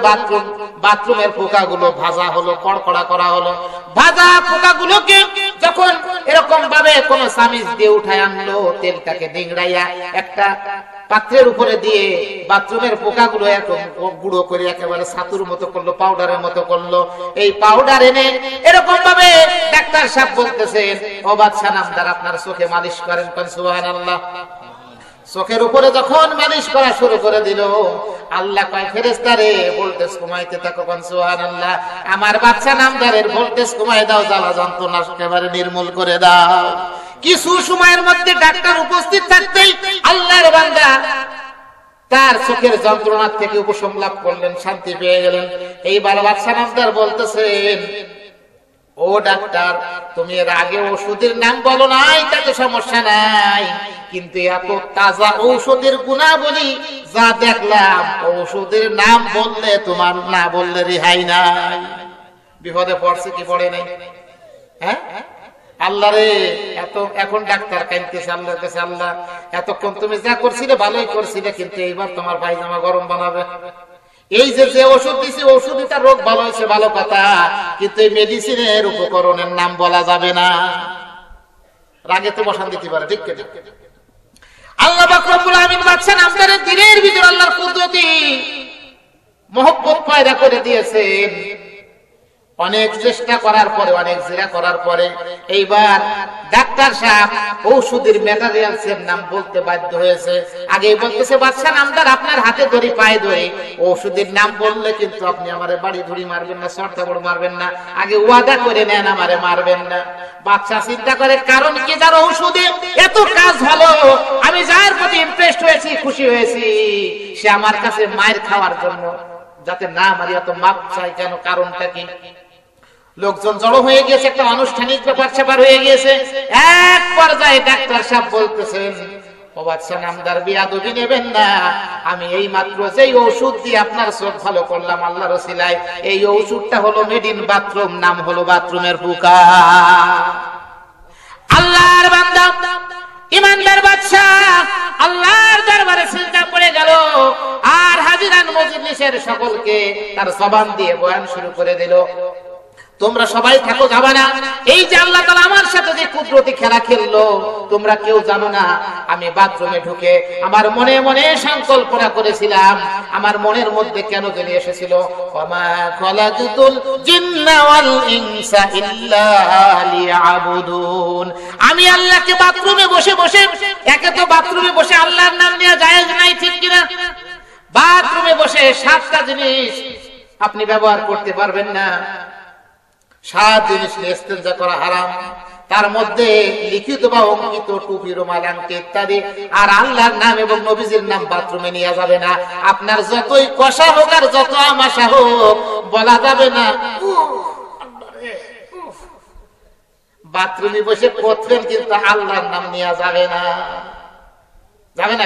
বাথরুমের পোকাগুলো ভাজা হলো, কড়কড়া করা হলো। ভাজা পোকাগুলোকে যখন এরকম ভাবে কোন চামিচ দিয়ে উঠায় আনলো, তেলটাকে নিংড়াইয়া একটা পাত্রের উপরে দিয়ে বাথরুমের পোকাগুলো একদম গুঁড়ো করে একেবারে ছাতুর মতো করলো, পাউডারের মতো করলো। এই পাউডার এনে এরকম ভাবে ডাক্তার সাহেব বলতেছেন, ও বাদশা নামদার আপনার চোখে মালিশ করেন। সুবহানাল্লাহ। চোখের উপরে যখন মালিশ করা শুরু করে দিল, আল্লাহ কয়, ফেরেশতারে ভোল্টেজ কমাইতে থাকো। সুবহানাল্লাহ। আমার বাদশা নামদারের ভোল্টেজ কমাই দাও, জ্বালা যন্ত্রণা একেবারে নির্মূল করে দাও। কিছু সময়ের মধ্যে ডাক্তার উপস্থিত থাকতেই আল্লাহর বান্দা তার চোখের যন্ত্রণা থেকে উপশম লাভ করলেন, শান্তি পেয়ে গেলেন। এইবার বাদশা নামদার বলতেছেন, ও ডাক্তার, তুমি এর আগে ওষুধের নাম বলো নাই, তাতে সমস্যা নাই, কিন্তু এত তাজা ঔষধের গুণাবলী যা দেখলাম, ঔষধের নাম বললে তোমার না বললে রেহাই নাই। বিপদে পড়ছে কি পড়ে নাই? হ্যাঁ, আল্লাহ রে, এত এখন ডাক্তার কাঁদতেছে আল্লাহর কাছে, আল্লাহ এতক্ষণ তুমি যা করছিলে ভালোই করছিলে, কিন্তু এইবার তোমার পায়জামা গরম বানাবে। এই যে ওষুধ দিছি, ওষুধই তার রোগ ভালো হয়েছে, ভালো কথা, কিন্তু এই মেডিসিনের উপকরণের নাম বলা যাবে না। রাগে তো বসান দিতে পারে, ঠিক ঠিক। আল্লাহ পাক রব্বুল আমিন বাদশা নামদারের দিনের ভিতর আল্লাহর কুদরতি মহব্বত পয়দা করে দিয়েছেন। অনেক চেষ্টা করার পরে, অনেক জিরা করার পরে এইবার ডাক্তার সাহেব ঔষধের ম্যাটেরিয়ালস এর নাম বলতে বাধ্য হয়েছে। আগে বলতেছে বাদশা নামদার, আপনার হাতে ধরি পায়ে ধরি, ঔষধের নাম বললে কিন্তু আপনি আমারে বাড়ি ধরি মারবেন না, সরটা বড় মারবেন না, আগে ওয়াদা করে নেন আমারে মারবেন না। বাদশা চিন্তা করে, কারণ কি যার ঔষধে এত কাজ ভালো, আমি যার প্রতি ইমপ্রেসড হয়েছি, খুশি হয়েছি, সে আমার কাছে মায়ের খাওয়ার জন্য যাতে না মারি এত মাপ চাই কেন, কারণটা কি? লোকজন জড়ো হয়ে গিয়েছে, একটা আনুষ্ঠানিক ব্যাপার স্যাপার হয়ে গিয়েছে। এক পর্যায়ে ডাক্তার সাহেব বলতেছেন, ও বাদশা নামদার, বিয়াদবি নেবেন না, আমি এই মাত্র যেই ওষুধ দিয়ে আপনার চোখ ভালো করলাম আল্লাহর ওসিলায়, এই ওষুধটা হলো মেড ইন বাথরুম, নাম হলো বাথরুমের পোকা। আল্লাহর বান্দা ইমানদার বাদশা আল্লাহর দরবারে সিজদা পড়ে গেল, আর হাজিরান মজলিসের সকলকে তার জবান দিয়ে বয়ান শুরু করে দিল, তোমরা সবাই থাকো, যাবে না। এই যে আল্লাহ তাআলা আমার সাথে যে কুদরতি খেলা খেললো, তোমরা কেউ জানো না। আমি বাথরুমে ঢুকে আমার মনে মনে সংকল্পনা করেছিলাম, আমার মনের মধ্যে কেন জানি এসেছিল, ওয়ামা খালাকুতুল জিন্না ওয়াল ইনসা ইল্লা লিয়াবুদুন। আমি আল্লাহকে বাথরুমে বসে বসে, একে তো বাথরুমে বসে আল্লাহর নাম নেওয়া জায়েজ নাই, ঠিক কিনা? বাথরুমে বসে 7টা জিনিস আপনি ব্যবহার করতে পারবেন না, 7 জিনিস ইস্তেঞ্জা করা হারাম, তার মধ্যে লিখিত বা অঙ্কিত টুপি, রুমাল, আংটি ইত্যাদি, আর আল্লাহর নাম এবং নবীজির নাম বাথরুমে নেওয়া যাবে না। আপনার যতই কষা হোক আর যত আমাশা হোক, বলা যাবে না বাথরুমে বসে করতেন, কিন্তু আল্লাহর নাম নেওয়া যাবে না, যাবে না।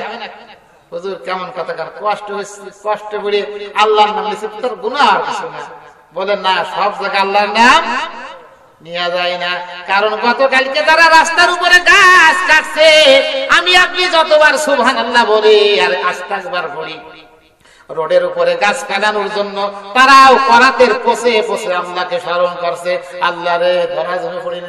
হুজুর কেমন কথা, কষ্ট হচ্ছে, কষ্ট করে আল্লাহর নাম নিচ্ছে, তার গুনাহ আর কিছু না। বলেন না, সব জায়গায় আল্লাহর নাম নেওয়া যায় না। কারণ গতকালকে যারা রাস্তার উপরে গাছ কাটছে, আমি আপনি যতবার সুবহানাল্লাহ বলি আর আস্তাগফার বলি, রোডের উপরে গাছ কাটানোর জন্য তারাও করাতের পচে পচে আল্লাহকে স্মরণ করছে। আল্লাহ রে, ধরা জমে পড়ি,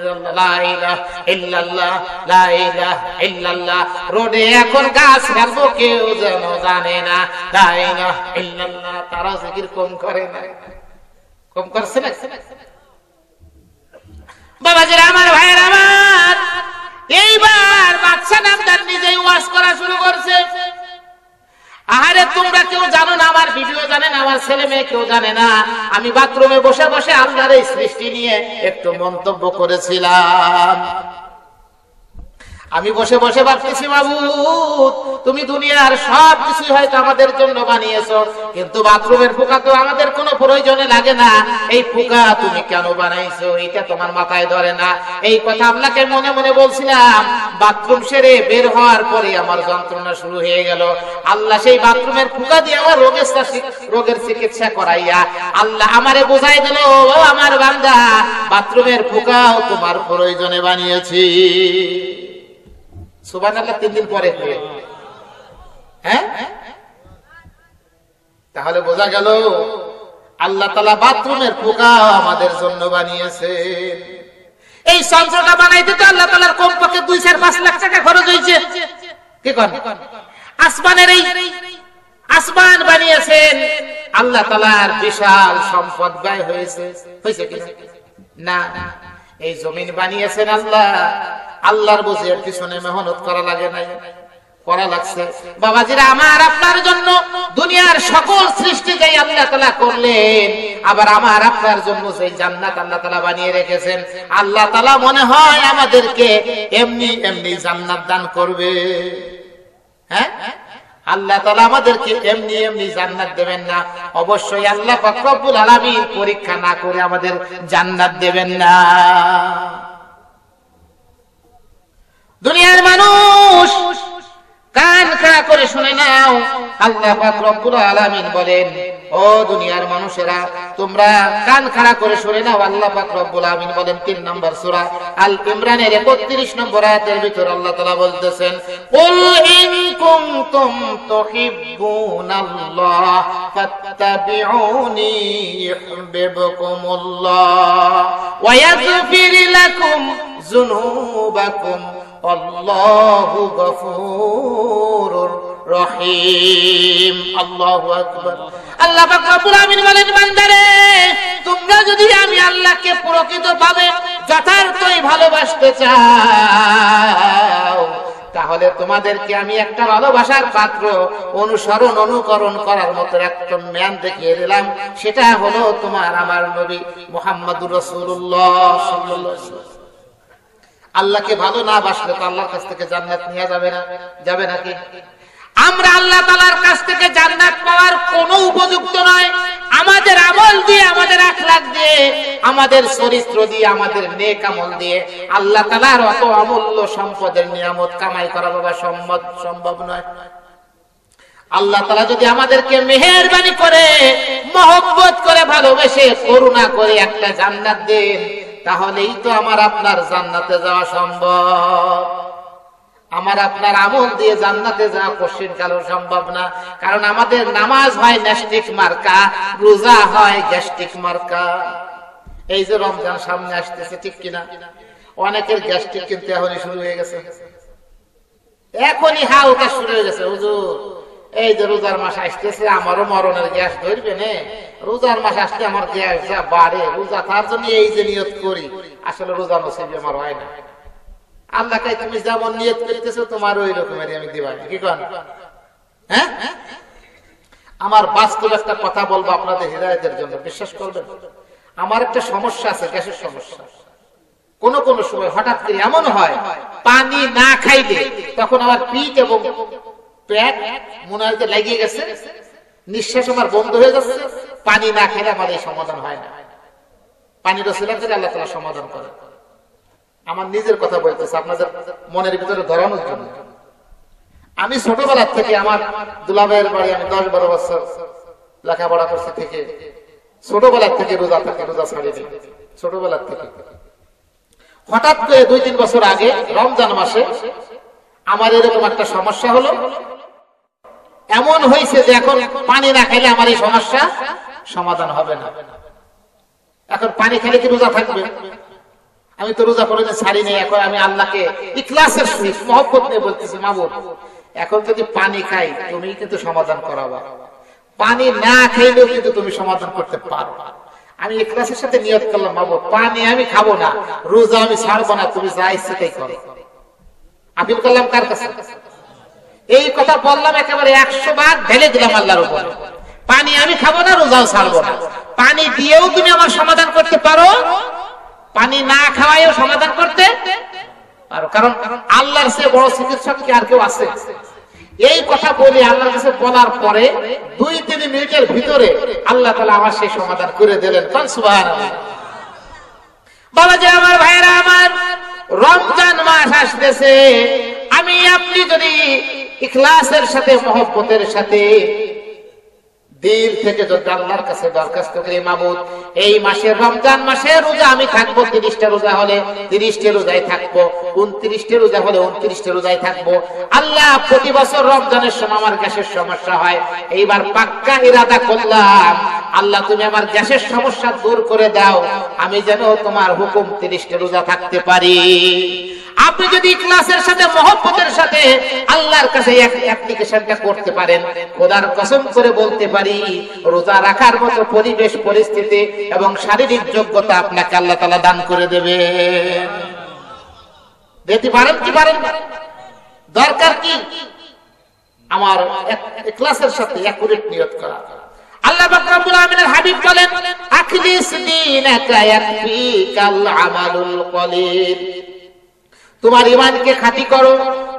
লা ইলাহা ইল্লাল্লাহ, লা ইলাহা ইল্লাল্লাহ। রোডে এখন গাছ ফেলবো কেউ যেন জানে না, লা ইলাহা ইল্লাল্লাহ। তারা জিকির কম করে না, কম করছে না? বাবাজিরা আমার, ভাইয়ের আমার, এইবার বাদশা নামদার নিজেই ওয়াজ করা শুরু করছে। আহারে, তোমরা কেউ জানো না, আমার ভিডিও জানে না, আমার ছেলে মেয়ে কেউ জানে না, আমি বাথরুমে বসে বসে আল্লাহর এই সৃষ্টি নিয়ে একটু মন্তব্য করেছিলাম। আমি বসে বসে ভাবতেছি, মাবুদ তুমি দুনিয়ার সব কিছু হয়তো আমাদের জন্য বানিয়েছো, কিন্তু বাথরুমের পোকা তো আমাদের কোনো প্রয়োজনে লাগে না, এই পোকা তুমি কেন বানাইছো এটা তোমার মাথায় ধরে না। এই কথা আল্লাহকে মনে মনে বলছিলাম। বাথরুম সেরে বের হওয়ার পরে আমার যন্ত্রণা শুরু হয়ে গেল। আল্লাহ সেই বাথরুমের পোকা দিয়ে আমার রোগের চিকিৎসা করাইয়া আল্লাহ আমারে বোঝাই দিল, ও আমার বান্দা, বাথরুমের পোকাও তোমার প্রয়োজনে বানিয়েছি। সুবহানাল্লাহ। 3 দিন পরে, হ্যাঁ, তাহলে বোঝা গেল আল্লাহ তাআলা বাথরুমের পোকা আমাদের জন্য বানিয়েছে। এই যন্ত্রটা বানাইতে তো আল্লাহ তাআলার কমপক্ষে 2-4-5 লাখ টাকা খরচ হয়েছে। কি কোন? আসমানের এই আসমান বানিয়েছেন আল্লাহ তাআলার বিশাল সম্পদ ব্যয় হয়েছে, হয়েছে কি না? এই জমিন বানিয়েছেন আল্লাহ, আল্লাহর বুঝিয়ার পিছনে মেহনত করা লাগে নাই, করা লাগছে। বাবাজিরা আমার, আপনার জন্য দুনিয়ার সকল সৃষ্টি যেই আল্লাহ তাআলা করলেন, আবার আমার আপনার জন্য সেই জান্নাত আল্লাহ তাআলা বানিয়ে রেখেছেন। আল্লাহ তাআলা মনে হয় আমাদেরকে এমনি এমনি জান্নাত দান করবে? হ্যাঁ, আল্লাহ তাআলা আমাদেরকে এমনি এমনি জান্নাত দেবেন না, অবশ্যই আল্লাহ পাক রব্বুল আলামিন পরীক্ষা না করে আমাদের জান্নাত দেবেন না। দুনিয়ার মানুষ কান খাড়া করে শুনে নাও, আল্লাহ পাক রব্বুল আলামিন বলেন, ও দুনিয়ার মানুষেরা তোমরা কান খাড়া করে শুনে নাও। আল্লাহ পাক রব্বুল আলামিন বলেন 3 নম্বর সূরা আল ইমরানের 31 নম্বর আয়াতের ভিতর আল্লাহ তাআলা বলতেছেন, কুল ইন কুনতুম তুহিব্বুনাল্লাহ ফাত্তাবিউনি ইউহিব্বুকুমুল্লাহ ওয়া ইয়াগফির লাকুম যুনুবাকুম আল্লাহু গফুরুর রহিম। আল্লাহু আকবার। আল্লাহ পাক রব্বুল আমিন বলেন, বান্দারে তোমরা যদি আমি আল্লাহকে প্রকৃতভাবে যথার্থই ভালোবাসতে চাও, তাহলে তোমাদেরকে আমি একটা ভালোবাসার পাত্র অনুসরণ অনুকরণ করার মতো একজন ম্যান দেখিয়ে দিলাম। সেটা হলো তোমার আমার নবী মুহাম্মদুর রাসূলুল্লাহ সাল্লাল্লাহু আলাইহি ওয়াসাল্লাম। আল্লাহকে ভালো না বাসলে তো আল্লাহর কাছ থেকে জান্নাত নেওয়া যাবে না, যাবে নাকি? আমরা আল্লাহ তাআলার কাছ থেকে জান্নাত পাওয়ার কোনো উপযুক্ত নয় আমাদের আমল দিয়ে, আমাদের আখলাক দিয়ে, আমাদের চরিত্র দিয়ে, আমাদের নেক আমল দিয়ে আল্লাহ তাআলার অত অমূল্য সম্পদের নিয়ামত কামাই করা বাবা সম্ভব নয়। আল্লাহ তাআলা যদি আমাদেরকে মেহেরবানি করে, মহব্বত করে, ভালোবেসে, করুণা করে একটা জান্নাত দেন, তাহলেই তো আমার আপনার জান্নাতে যাওয়া সম্ভব। আমার আপনার আমল দিয়ে জান্নাতে যাওয়া কোশ্চিন কালো সম্ভব না, কারণ আমাদের নামাজ হয় ন্যাস্টিক মার্কা, রোজা হয় গ্যাস্ট্রিক মার্কা। এই যে রমজান সামনে আসতেছে, ঠিক কিনা? অনেকের গ্যাস্ট্রিক কিন্তু এখনই শুরু হয়ে গেছে, এখনই হালকা শুরু হয়ে গেছে। হুজুর এই যে রোজার মাস আসতেছে, আমারও মরণের গ্যাস ধরবে না, রোজার মাস আসলে আমার গ্যাস যা বাড়ে, রোজা তার জন্য এই যে নিয়ত করি, আসলে রোজা নসিব আমার হয় না। আল্লাহকে তুমি যেমন নিয়ত করতেছো তোমার ওই রকমেরই আমি দিবা, কি কন? হ্যাঁ, আমার বাস্তব একটা কথা বলবো আপনাদের হিদায়াতের জন্য, বিশ্বাস করবেন। আমার একটা সমস্যা আছে, গ্যাসের সমস্যা। কোন কোন সময় হঠাৎ করে এমন হয় পানি না খাইলে তখন আমার পিঠ এবং পেট মনে হইতে লাগিয়ে গেছে, নিঃশ্বাস আমার বন্ধ হয়ে যাচ্ছে। পানি না খেলে আমার এই সমাধান হয় না। পানির ওসিলা করে আল্লাহ তাআলা সমাধান করে। আমার নিজের কথা বলতেছে আপনাদের মনের ভিতরে ধরানোর জন্য। আমি ছোটবেলা থেকে, আমার দুলাভাইয়ের বাড়ি, আমি 10-12 বছর লেখাপড়া করছি থেকে ছোটবেলা থেকে রোজা থাকে, রোজা ছাড়ি দিই ছোটবেলা থেকে। হঠাৎ করে 2-3 বছর আগে রমজান মাসে আমার এরকম একটা সমস্যা হলো। এমন হয়েছে যে এখন পানি না খেলে আমার এই সমস্যা সমাধান হবে না। এখন পানি খেলে কি রোজা থাকবে? আমি তো রোজা করে ছাড়ি নেই। এখন আমি আল্লাহকে ইখলাসের সহিত মহব্বত নিয়ে বলতেছি, মাবুদ এখন যদি পানি খাই তুমি কিন্তু সমাধান করাবা, পানি না খাইলেও কিন্তু তুমি সমাধান করতে পারো। আমি ইখলাসের সাথে নিয়ত করলাম, মাবুদ পানি আমি খাবো না, রোজা আমি ছাড়বো না, তুমি যা ইচ্ছে তাই করো। আপিল করলাম কার কাছে? এই কথা বললাম, একেবারে 100 বার ঢেলে দিলাম আল্লাহর উপরে। পানি আমি খাবো না, রোজাও ছাড়বো না। পানি দিয়েও তুমি আমার সমাধান করতে পারো, পানি না খাওয়াইও সমাধান করতে পারো, কারণ আল্লাহর চেয়ে বড় চিকিৎসক কি আর কেউ আছে? এই কথা বলে আল্লাহর কাছে বলার পরে 2-3 মিনিটের ভিতরে আল্লাহ তাআলা আমার সেই সমাধান করে দিলেন। সুবহানাল্লাহ। বাবাজি আমার, ভাইরা আমার, রমজান মাস আসতেছে। আমি আপনি যদি ইখলাসের সাথে, মহব্বতের সাথে, দিল থেকে যদি আল্লাহর কাছে দরখাস্ত করি, মাবুদ এই মাসের রমজান মাসে রোজা আমি থাকবো, 30টা রোজা হলে 30টা রোজায় থাকবো, 29টা রোজা হলে 29টা রোজায় থাকবো। আল্লাহ প্রতি বছর রমজানের সময় আমার গ্যাসের সমস্যা হয়, এইবার পাক্কা ইরাদা করলাম, আল্লাহ তুমি আমার গ্যাসের সমস্যা দূর করে দাও, আমি যেন তোমার হুকুম 30টা রোজা থাকতে পারি। আপনি যদি ইখলাসের সাথে, মহব্বতের সাথে আল্লাহর কাছে অ্যাপ্লিকেশনটা করতে পারেন, খোদার কসম করে বলতে পারি রোজা রাখার মতো পরিবেশ, পরিস্থিতি এবং শারীরিক যোগ্যতা আপনাকে আল্লাহ তাআলা দান করে দেবেন। দিতে পারেন কি পারেন না? দরকার কি আমার ইখলাসের সাথে একুরেট নিয়ত করা। আল্লাহ পাক রব্বুল আমিনের হাবিব বলেন, আখলিস দীনাকা ইয়াকফিকাল আমালুল কলিল। তোমার ঈমানকে খাঁটি করো,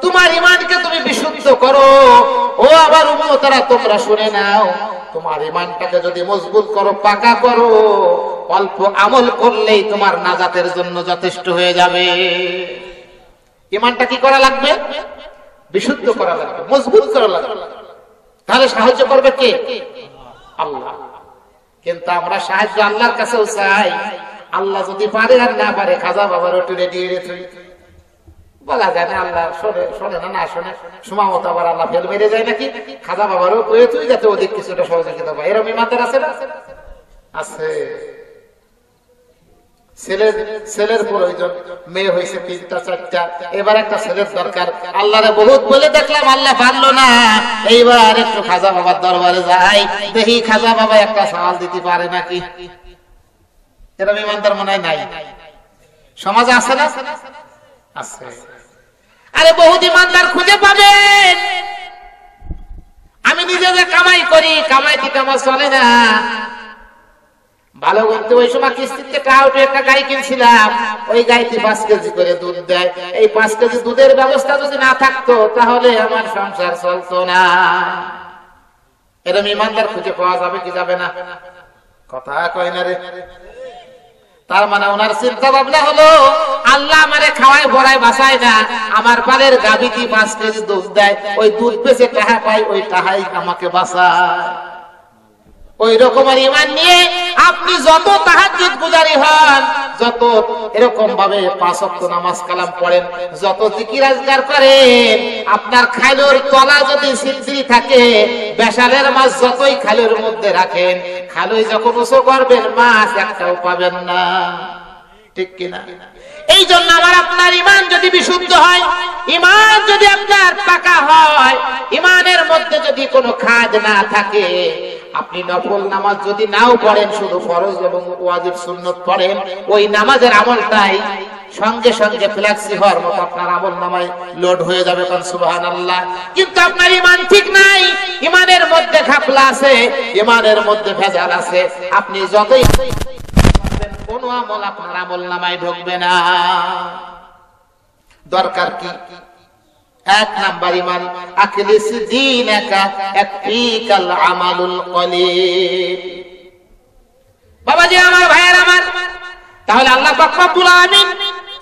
তোমার ঈমানকে তুমি বিশুদ্ধ করো। ও আবার উম্মতরা তোমরা শুনে নাও, তোমার ঈমানটাকে যদি মজবুত করো, পাকা করো, অল্প আমল করলেই তোমার নাজাতের জন্য যথেষ্ট হয়ে যাবে। ঈমানটা কি করা লাগবে? বিশুদ্ধ করা লাগবে, মজবুত করা লাগবে। তাহলে সাহায্য করবে কে? আল্লাহ। কিন্তু আমরা সাহায্য আল্লাহর কাছেও চাই। আল্লাহ যদি পারে আর না পারে, খাজা বাবার ওটু রেডি রেখে বলা যায় না। আল্লাহ শোনে না, না শোনে, সময় মতো আবার আল্লাহ ফেল মেরে যায় নাকি। খাজা বাবারও কয়ে তুই যাতে ওদিক কিছুটা সহযোগিতা পায়, এরকম ইমানদার আছে না? আছে। ছেলের প্রয়োজন, মেয়ে হয়েছে 3টা 4টা, এবার একটা ছেলের দরকার। আল্লাহরে বহুত বলে দেখলাম, আল্লাহ পারলো না। এইবার একটু খাজা বাবার দরবারে যাই, দেখি খাজা বাবা একটা সওয়াল দিতে পারে নাকি। এরকম ইমানদার মনে হয় নাই। সমাজে আছে না? আছে। আরে বহুত ইমানদার খুঁজে পাবেন। আমি নিজে যে কামাই করি, কামাই থেকে আমার চলে না। ভালো বলতে ওই সময় কিস্তিতে একটা গাই কিনছিলাম, ওই গাইতে 5 কেজি করে দুধ দেয়। এই 5 কেজি দুধের ব্যবস্থা যদি না থাকতো, তাহলে আমার সংসার চলতো না। এরকম ইমানদার খুঁজে পাওয়া যাবে কি যাবে না? কথা কয় না রে। তার মানে ওনার চিন্তা ভাবনা হলো, আল্লাহ আমারে খাওয়ায় ভরায় বাঁচায় না, আমার পালের গাভীটি 5 কেজি দুধ দেয়, ওই দুধ বেচে টাকা পাই, ওই টাকাই আমাকে বাঁচায়। ওই রকমের ঈমান নিয়ে আপনি যত তাহাজ্জুদ গুজারি হন, যত এরকম ভাবে 5 ওয়াক্ত নামাজ কালাম পড়েন, যত জিকির আজকার করেন, আপনার খাইলোর তলা যদি সিলসিলি থাকে, বেশালের মাছ যতই খালের মধ্যে রাখেন, খালই যখন উঁচু করবেন, মাছ একটাও পাবেন না। ঠিক কিনা? এই জন্য আমার আপনার ঈমান যদি বিশুদ্ধ হয়, ঈমান যদি আপনার পাকা হয়, ঈমানের মধ্যে যদি কোনো খাদ না থাকে, আপনি নফল নামাজ যদি নাও পড়েন, শুধু ফরজ এবং ওয়াজিব সুন্নত পড়েন, ওই নামাজের আমলটাই সঙ্গে সঙ্গে ফ্লেক্সি হওয়ার মতো আপনার আমল নামায় লোড হয়ে যাবে। সুবহানাল্লাহ। কিন্তু আপনার ঈমান ঠিক নাই, ঈমানের মধ্যে ঘাপলা আছে, ঈমানের মধ্যে ভেজাল আছে, আপনি যতই কোন আমল আপনার আমল নামায় ঢুকবে না। দরকার কি? 1 নাম্বার ঈমান, আখলিস দীনাকা ইয়াকফিকাল আমালুল কলিল। বাবাজি আমার, ভাইয়ের আমার, তাহলে আল্লাহ পাক রব্বুল আলামিন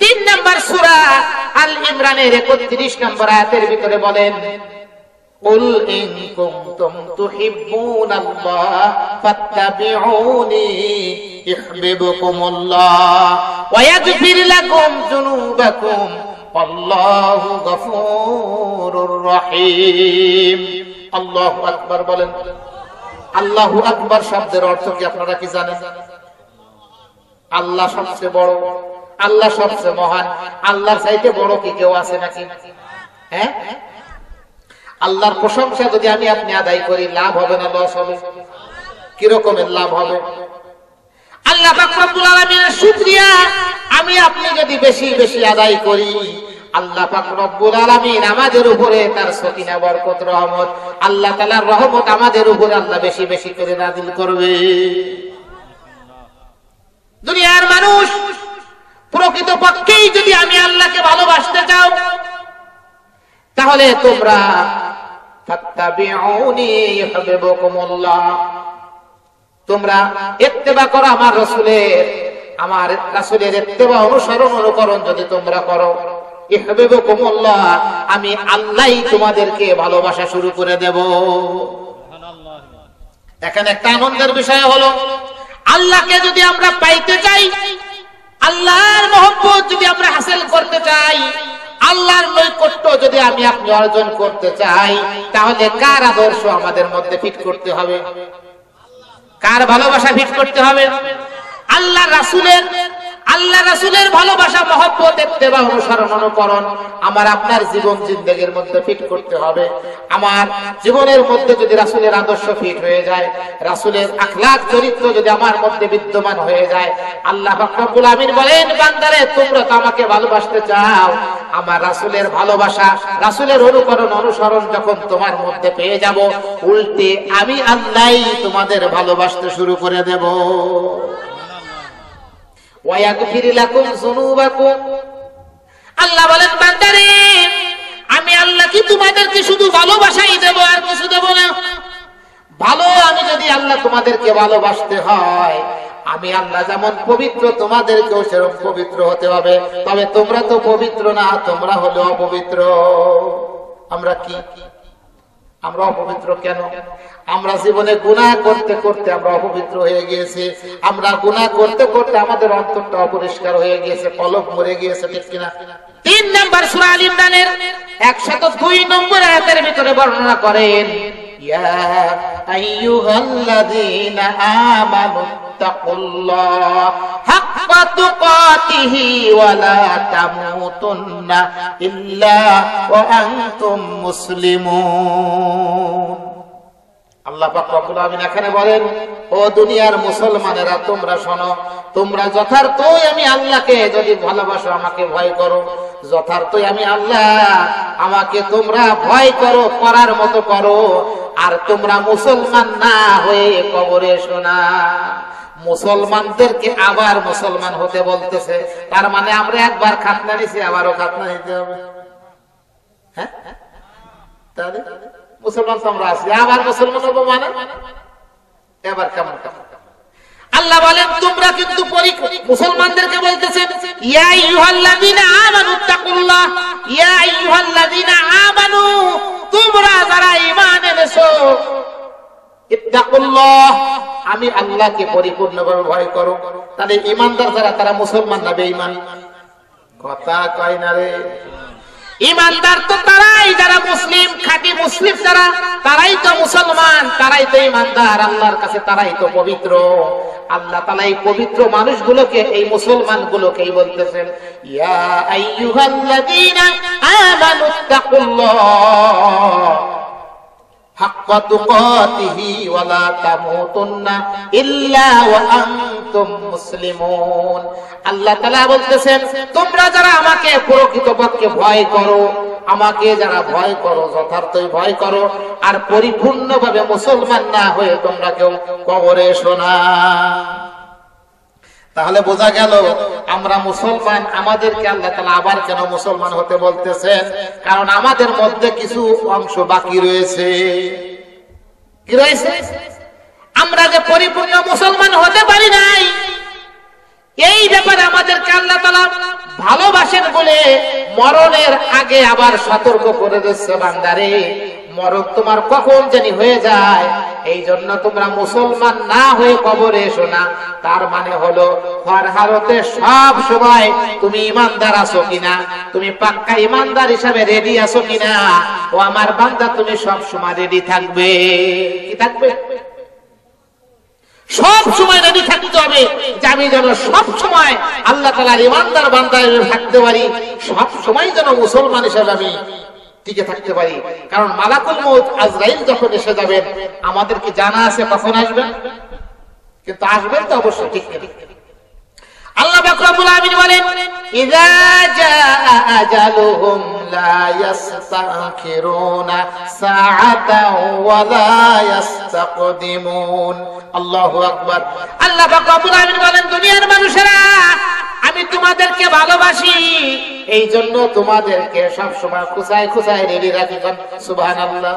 3 নাম্বার সূরা আল ইমরানের 31 নম্বর আয়াতের ভিতরে বলেন, কুল ইন কুনতুম তুহিব্বুনাল্লাহ ফাত্তাবিউনি ইউহিব্বুকুমুল্লাহ ওয়া ইয়াগফির লাকুম যুনুবাকুম আল্লাহু গফুরুর রহিম। আল্লাহু আকবার বলেন। আল্লাহু আকবার শব্দের অর্থ কি আপনারা কি জানেন? আল্লাহ সবচেয়ে বড়, আল্লাহ সবচেয়ে মহান। আল্লাহর চাইতে বড় কি কেউ আছে নাকি? হ্যাঁ? আল্লাহর প্রশংসা যদি আমি আপনি আদায় করি, লাভ হবে না লস হবে? কি রকমের লাভ হবে? আল্লাহ পাক রব্বুল আলামিনের শুকরিয়া আমি আপনি যদি বেশি বেশি আদায় করি, আল্লাহ পাক রব্বুল আলামিন আমাদের উপরে তার সকিনা বরকত রহমত, আল্লাহ তাআলার রহমত আমাদের উপরে আল্লাহ বেশি বেশি করে নাযিল করবে। দুনিয়ার মানুষ প্রকৃতপক্ষেই যদি আমি আল্লাহকে ভালোবাসতে চাও, তাহলে তোমরা ফাত্তাবিউনি ইউহিব্বুকুমুল্লাহ, তোমরা ইত্তেবা করো আমার রাসূলের ইত্তেবা অনুসরণ অনুকরণ যদি তোমরা করো, ইউহিব্বুকুমুল্লাহ, আমি আল্লাহই তোমাদেরকে ভালোবাসা শুরু করে দেব। এখানে একটা আনন্দের বিষয় হলো, আল্লাহকে যদি আমরা পাইতে চাই, আল্লাহর মহব্বত যদি আমরা হাসিল করতে চাই, আল্লাহর নৈকট্য যদি আমি আপনি অর্জন করতে চাই, তাহলে কার আদর্শ আমাদের মধ্যে ফিট করতে হবে? কার ভালোবাসা ফিট করতে হবে? আল্লাহ রাসূলের ভালোবাসা, মহব্বত, ইত্তেবা অনুসরণ অনুকরণ আমার আপনার জীবন জিন্দেগির মধ্যে ফিট করতে হবে। আমার জীবনের মধ্যে যদি রাসূলের আদর্শ ফিট হয়ে যায়, রাসূলের আখলাক চরিত্র যদি আমার মধ্যে বিদ্যমান হয়ে যায়, আল্লাহ পাক রব্বুল আমিন বলেন, বান্দারে তোমরা তো আমাকে ভালোবাসতে চাও, আমার রাসূলের ভালোবাসা, রাসূলের অনুকরণ অনুসরণ যখন তোমার মধ্যে পেয়ে যাব, উল্টে আমি আল্লাহই তোমাদের ভালোবাসতে শুরু করে দেব। ওয়ায়াগফির লাকুম যুনুবাকুম, আল্লাহ বলেন বান্দারে আমি আল্লাহ কি তোমাদেরকে শুধু ভালোবাসাই দেব আর কিছু দেব না? ভালো আমি যদি আল্লাহ তোমাদেরকে ভালোবাসতে হয়, আমি আল্লাহ যেমন পবিত্র তোমাদেরকেও সেরকম পবিত্র হতে হবে। তবে তোমরা তো পবিত্র না, তোমরা হলো অপবিত্র। আমরা কি? আমরা অপবিত্র কেন? আমরা জীবনে গুনাহ করতে করতে আমরা অপবিত্র হয়ে গিয়েছি। আমরা গুনাহ করতে করতে আমাদের অন্তরটা অপরিষ্কার হয়ে গিয়েছে, কলব মরে গিয়েছে, ঠিক কিনা? 3 নম্বর সূরা আল ইমরানের 102 নম্বর আয়াতের ভিতরে বর্ণনা করেন, ইয়া আইয়ুহাল্লাযীনা আমানু তাকুল্লাহ হাক্কা তুকাতিহি ওয়া লা তামুতুন্না ইল্লা ওয়া আনতুম মুসলিমুন। আল্লাহ পাক রব্বুল আলামিন এখানে বলেন, ও দুনিয়ার মুসলমানেরা তোমরা শোনো, তোমরা যথার্থই আমি আল্লাহকে যদি ভালোবাসো, আমাকে ভয় করো, যথার্থই আমি আল্লাহ, আমাকে তোমরা ভয় করো, করার মতো করো, আর তোমরা মুসলমান না হয়ে কবরে এসো না। মুসলমানদেরকে আবার মুসলমান হতে বলতেছে, তার মানে আমরা একবার খাতনা নিছি, আবারও খাতনা নিতে হবে। হ্যাঁ, তাহলে মুসলমান তো আমরা আছি, আবার মুসলমান হবো মানে এবার কেমন? আল্লাহ বলেন তোমরা কিন্তু মুসলমানদেরকে বলতেছেন, ইয়া আইয়ুহাল্লাযীনা আমানু তাকুল্লাহ, ইয়া আইয়ুহাল্লাযীনা আমানু, তোমরা যারা ঈমান এনেছো, ইত্তাকুল্লাহ, আমি আল্লাহকে পরিপূর্ণভাবে ভয় করো। তাহলে ঈমানদার যারা, তারা মুসলমান না বেঈমান? কথা কয় না রে। ঈমানদার তো তারাই যারা মুসলিম, খাঁটি মুসলিম যারা, তারাই তো মুসলমান, তারাই তো ঈমানদার, আল্লাহর কাছে তারাই তো পবিত্র। আল্লাহ তাআলা এই পবিত্র মানুষগুলোকে, এই মুসলমানগুলোকেই বলতেছেন, ইয়া আইয়ুহাল্লাযীনা আমানুত্তাকুল্লাহ হাক্কা তুকাতিহি ওয়া লা তামুতুন্না ইল্লা ওয়া আনতুম মুসলিমুন। আল্লাহ তাআলা বলতেছেন, তোমরা যারা আমাকে প্রকৃতপক্ষে ভয় করো, আমাকে যারা ভয় করো, যথার্থই ভয় করো, আর পরিপূর্ণভাবে মুসলমান না হয়ে তোমরা কেউ কবরে এসো না। তাহলে বোঝা গেল আমরা মুসলমান, আমাদেরকে আল্লাহ তাআলা আবার কেন মুসলমান হতে বলতেছেন? কারণ আমাদের মধ্যে কিছু অংশ বাকি রয়েছে। কি রয়েছে? আমরা যে পরিপূর্ণ মুসলমান হতে পারি নাই, এই ব্যাপারে আমাদেরকে আল্লাহ তাআলা ভালোবাসেন বলে মরণের আগে আবার সতর্ক করে দিচ্ছে, বান্দারে মরণ তোমার কখন জানি হয়ে যায়, এই জন্য তোমরা মুসলমান না হয়ে কবরে এসো না। তার মানে হলো ফরহারতে সব সময় তুমি ঈমানদার আছো কিনা, তুমি পাক্কা ঈমানদার হিসাবে রেডি আছো কিনা। ও আমার বান্দা, তুমি সব সময় রেডি থাকবে। কি থাকবে? সব সময় রেডি থাকতে হবে যে আমি যেন সব সময় আল্লাহ তাআলার ঈমানদার বান্দা থাকতে পারি, সব সময় যেন মুসলমান হিসেবে আমি টিকে থাকতে পারি। কারণ মালাকুল মউত আজরাইল যখন এসে যাবেন, আমাদের কি জানা আছে কখন আসবেন? কিন্তু আসবেন তো অবশ্যই, ঠিক না? আল্লাহ পাক রব্বুল আলামিন বলেন, ইযা জাআ আজালুহুম লা ইস্তাখিরুনা সাআতাও ওয়া লা ইস্তাকদিমুন। আল্লাহু আকবার। আল্লাহ পাক রব্বুল আলামিন বলেন, দুনিয়ার মানুষেরা, আমি তোমাদেরকে ভালোবাসি, এই জন্য তোমাদেরকে সব সময় খুঁচায় খুঁচায় রেডি রাখি। সুবহানাল্লাহ।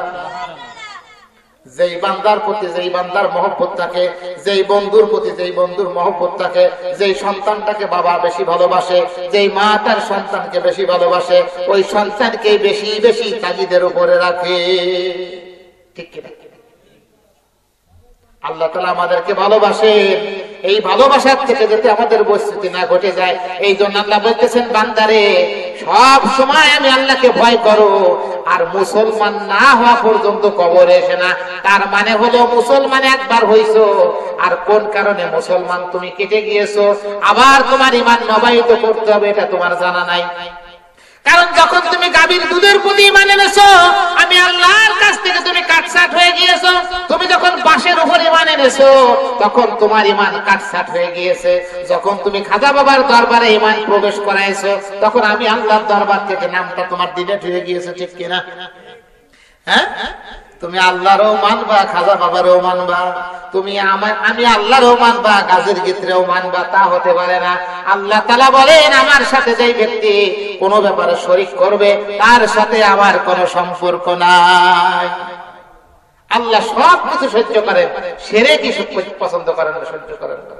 যেই বান্দার প্রতি যেই বান্দার মহব্বত থাকে, যেই বন্ধুর প্রতি যেই বন্ধুর মহব্বত থাকে, যেই সন্তানটাকে বাবা বেশি ভালোবাসে, যেই মা তার সন্তানকে বেশি ভালোবাসে, ওই সন্তানকে বেশি বেশি তাগিদের উপরে রাখে। ঠিক কি? আল্লাহ তাআলা আমাদেরকে ভালোবাসেন, এই ভালোবাসার থেকে যাতে আমাদের বৈচ্যুতি না ঘটে যায়, এই জন্য আল্লাহ বলতেছেন, বান্দারে সব সময় আমি আল্লাহকে ভয় করো, আর মুসলমান না হওয়া পর্যন্ত কবরে এসে না। তার মানে হলো মুসলমান একবার হইছো, আর কোন কারণে মুসলমান তুমি কেটে গিয়েছো, আবার তোমার ঈমান নবায়িত করতে হবে, এটা তোমার জানা নাই। কারণ যখন তুমি গাভীর দুধের প্রতি ঈমান এনেছো, আমি আল্লাহর কাছ থেকে তুমি কাটছাট হয়ে গিয়েছো। তুমি যখন বাঁশের উপর ঈমান এনেছো, তখন তোমার ঈমান কাটছাট হয়ে গিয়েছে। যখন তুমি খাজা বাবার দরবারে ঈমান প্রবেশ করাইছো, তখন আমি আল্লাহর দরবার থেকে নামটা তোমার ডিলেট হয়ে গিয়েছে, ঠিক কিনা? হ্যাঁ, তুমি আল্লাহরও মানবা, খাজা বাবারও মানবা, তুমি আমি আল্লাহরও মানবা, গাছের ক্ষেত্রেও মানবা, তা হতে পারে না। আল্লাহ তাআলা বলেন, আমার সাথে যেই ব্যক্তি কোনো ব্যাপারে শরীক করবে তার সাথে আমার কোনো সম্পর্ক নাই। আল্লাহ সব কিছু সহ্য করেন, শিরক কি পছন্দ করেন না, সহ্য করেন না।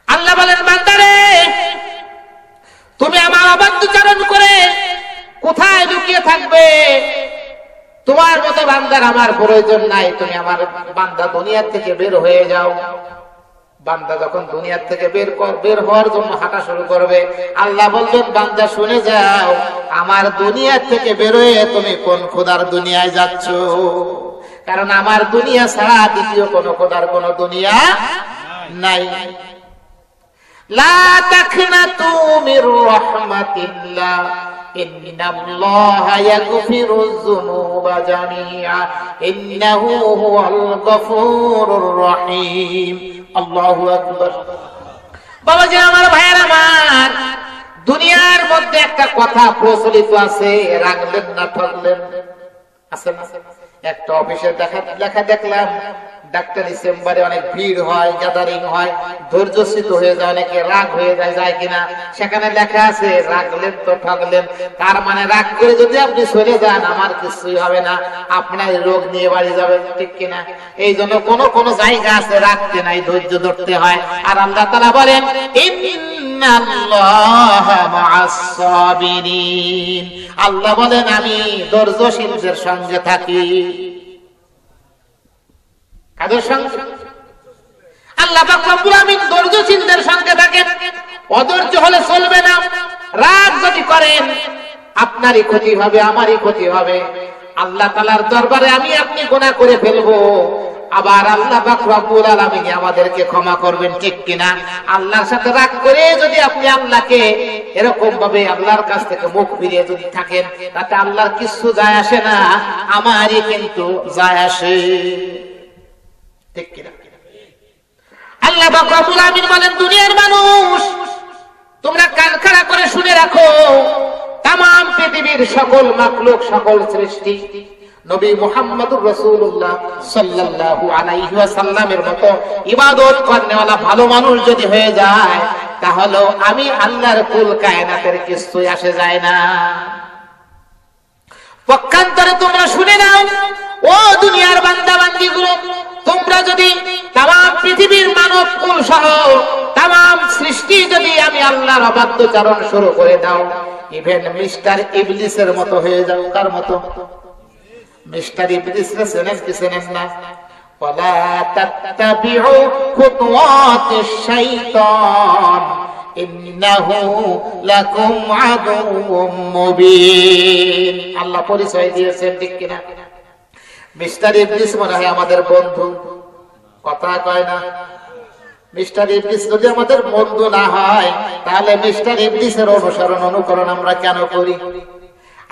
আল্লাহ বলেন, বান্দারে তুমি আমার অবাধ্যচারণ করে কোথায় লুকিয়ে থাকবে? তোমার মতো বান্দার আমার প্রয়োজন নাই। তুমি আমার বান্দা দুনিয়া থেকে বের হয়ে যাও। বান্দা যখন দুনিয়া থেকে বের হওয়ার জন্য হাঁটা শুরু করবে, আল্লাহ বলবেন, বান্দা শুনে যাও, আমার দুনিয়া থেকে বের হয়ে তুমি কোন খোদার দুনিয়ায় যাচ্ছ? কারণ আমার দুনিয়া ছাড়া দ্বিতীয় কোন খোদার কোন দুনিয়া নাই। লা তাকনাতু মির রাহমাতিল্লাহ ইন্নাল্লাহা ইয়াগফিরুয যুনুবা জামিআ ইন্নাহু হুয়াল গফুরুর রহিম। আল্লাহু আকবার। বাবাজি আমার, ভাইয়ের আমার, দুনিয়ার মধ্যে একটা কথা প্রচলিত আছে, রাখলেন না ঠকলেন, আছে না? একটা অফিসে লেখা দেখলাম, ডাক্তারি চেম্বারে অনেক ভিড় হয়, গ্যাদারিং হয়, ধৈর্যচ্যুত হয়ে যায়, অনেকে রাগ হয়ে যায় কিনা, সেখানে লেখা আছে রাগলেন তো ঠকলেন। তার মানে রাগ করে যদি আপনি চলে যান আমার কিছুই হবে না, আপনার রোগ নিয়ে বাড়ি যাবেন, ঠিক কিনা? এই জন্য কোন জায়গা আছে রাখতে নাই, ধৈর্য ধরতে হয়। আর আল্লাহ তাআলা বলেন, ইন্নাল্লাহা মা'আস সাবিরিন, আল্লাহ বলেন আমি ধৈর্যশীলদের সঙ্গে থাকি। কাদের সঙ্গে? আল্লাহ পাক রব্বুল আমিন ধৈর্যশীলদের সঙ্গে থাকেন। অধৈর্য হলে চলবে না। রাগ যদি করেন আপনারই ক্ষতি হবে, আমারই ক্ষতি হবে। আল্লাহ তাআলার দরবারে আমি আপনি গুনাহ করে ফেলবো, আবার আল্লাহ পাক রব্বুল আলামিন আমাদেরকে ক্ষমা করবেন, ঠিক কিনা? আল্লাহর সাথে রাগ করে যদি আপনি আল্লাহকে এরকম ভাবে আল্লাহর কাছ থেকে মুখ ফিরিয়ে যদি থাকেন, তাতে আল্লাহর কিছু যায় আসে না, আমারই কিন্তু যায় আসে, ঠিক কিনা? আল্লাহ পাক রব্বুল আমিন বলেন, দুনিয়ার মানুষ তোমরা কান খাড়া করে শুনে রাখো, তামাম পৃথিবীর সকল মাখলুক, সকল সৃষ্টি নবী মুহাম্মদুর রাসূলুল্লাহ সাল্লাল্লাহু আলাইহি ওয়াসাল্লামের মতো ইবাদত করেওয়ালা ভালো মানুষ যদি হয়ে যায়, তাহলে আমি আল্লাহর কুল কায়নাতের কিছুই আসে যায় না। পক্ষান্তরে তোমরা শুনে নাও, ও দুনিয়ার বান্দা বান্দীগুলো, তোমরা যদি তামাম পৃথিবীর মানব কুল সহ তামাম সৃষ্টি যদি আমি আল্লাহর অবাধ্যচারণ শুরু করে দাও, ইভেন মিস্টার ইবলিসের মতো হয়ে যাও। কার মতো? মিস্টার ইবলিস রে চেনেন কি চেনেন না? ওয়ালা তাত্তাবিউ খুতুওয়াতিশ শাইতান ইন্নাহু লাকুম আদুউম মুবিন। আল্লাহ পরিচয় দিয়েছেন, ঠিক কিনা? মিস্টার ইবলিস মনে হয় আমাদের বন্ধু, কথা কয় না? মিস্টার ইবলিস যদি আমাদের বন্ধু না হয়, তাহলে মিস্টার ইবলিসের অনুসরণ অনুকরণ আমরা কেন করি?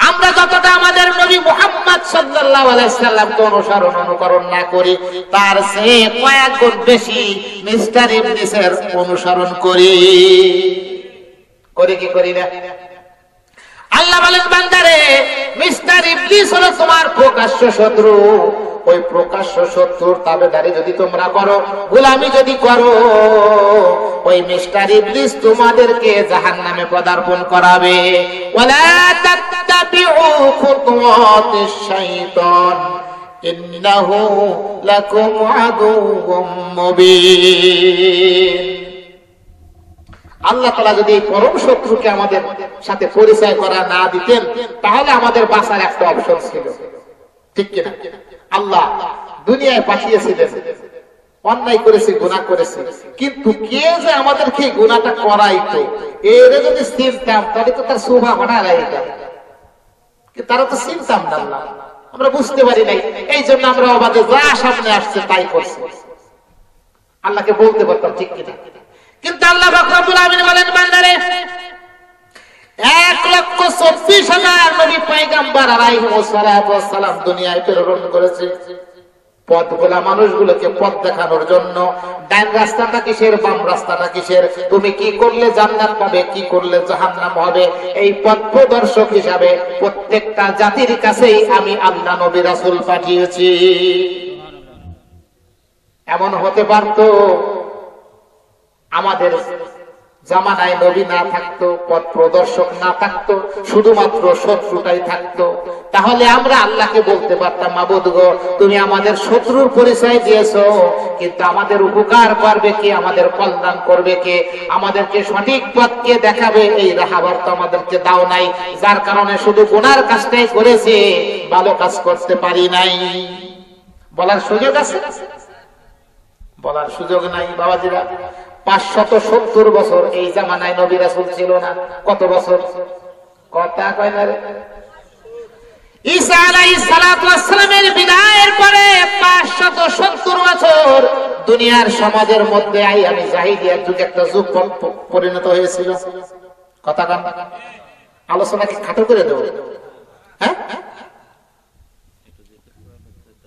আমরা যতটা আমাদের নবী মুহাম্মদ সাল্লাল্লাহু আলাইহি সাল্লামকে অনুসরণ অনুকরণ না করি, তার চেয়ে কয়েক গুণ বেশি মিস্টার ইবলিসের অনুসরণ করি কি করি না? আল্লাহ বলেন, বান্দারে মিস্টার ইবলিস হলো তোমার প্রকাশ্য শত্রু। ওই প্রকাশ্য শত্রুর তাবেদারি যদি তোমরা করো, গোলামি যদি করো, ওই মিস্টার ইবলিস তোমাদেরকে জাহান্নামে পদার্পণ করাবে। ওয়ালা তাত্তাবিউ খুতুওয়াতিশ শাইতান ইন্নাহু লাকুম আদুউম মুবিন। আল্লাহ তাআলা যদি পরম শত্রুকে আমাদের সাথে পরিচয় করা না দিতেন, তাহলে আমাদের বাঁচার একটা অপশন ছিল, ঠিক কিনা? আল্লাহ দুনিয়ায় পাঠিয়েছিলেন, অন্যায় করেছি, গুনাহ করেছি, কিন্তু কে যে আমাদেরকে গুনাহটা করাইতো, এর যদি চিনতাম তাহলে তো তার শোভা বাড়া যাইতাম, কিন্তু তারা তো চিনতাম না, আমরা বুঝতে পারি নাই। এই জন্য আমরা আমাদের যা সামনে আসছে তাই করছি, আল্লাহকে বলতে পারতাম, ঠিক কিনা? কিন্তু আল্লাহ রব্বুল আমিন বলেন, বান্দারে 1,24,000 নবী পয়গম্বর আলাইহিস সালাম দুনিয়ায় প্রেরণ করেছে। পথগুলা মানুষগুলোকে পথ দেখানোর জন্য। ডান রাস্তাটা কিসের, বাম রাস্তাটা কিসের, তুমি কি করলে জান্নাত পাবে, কি করলে জাহান্নাম হবে, এই পথ প্রদর্শক হিসাবে প্রত্যেকটা জাতির কাছেই আমি আল্লাহ নবী রাসূল পাঠিয়েছি। এমন হতে পারতো আমাদের জামানায় নবী না থাকতো, পথ প্রদর্শক না থাকতো, শুধুমাত্র শত্রুটাই থাকতো, তাহলে আমরা আল্লাহকে বলতে পারতাম, মাবুদ গো তুমি আমাদের শত্রুর পরিচয় দিয়েছো, কিন্তু আমাদের উপকার করবে কে, আমাদের কল্যাণ করবে কে, আমাদেরকে সঠিক পথকে দেখাবে এই রাহাবার তো আমাদেরকে দাও নাই, যার কারণে শুধু গুনার কাজটাই করেছে, ভালো কাজ করতে পারি নাই। বলার সুযোগ আছে? বলার সুযোগ নাই। বাবাজিরা, 570 বছর এই জামানায় নবী রাসূল ছিল না। কত বছর? কথা কয় না রে। ঈসা আলাইহিস সালাতু ওয়াস সালামের বিদায়ের পরে 570 বছর দুনিয়ার সমাজের মধ্যে আমি জাহিলিয়াত যুগ একটা যুগ পরিণত হয়েছিল। কথা কান, আলোচনাকে খাটো করে দেব। হ্যাঁ,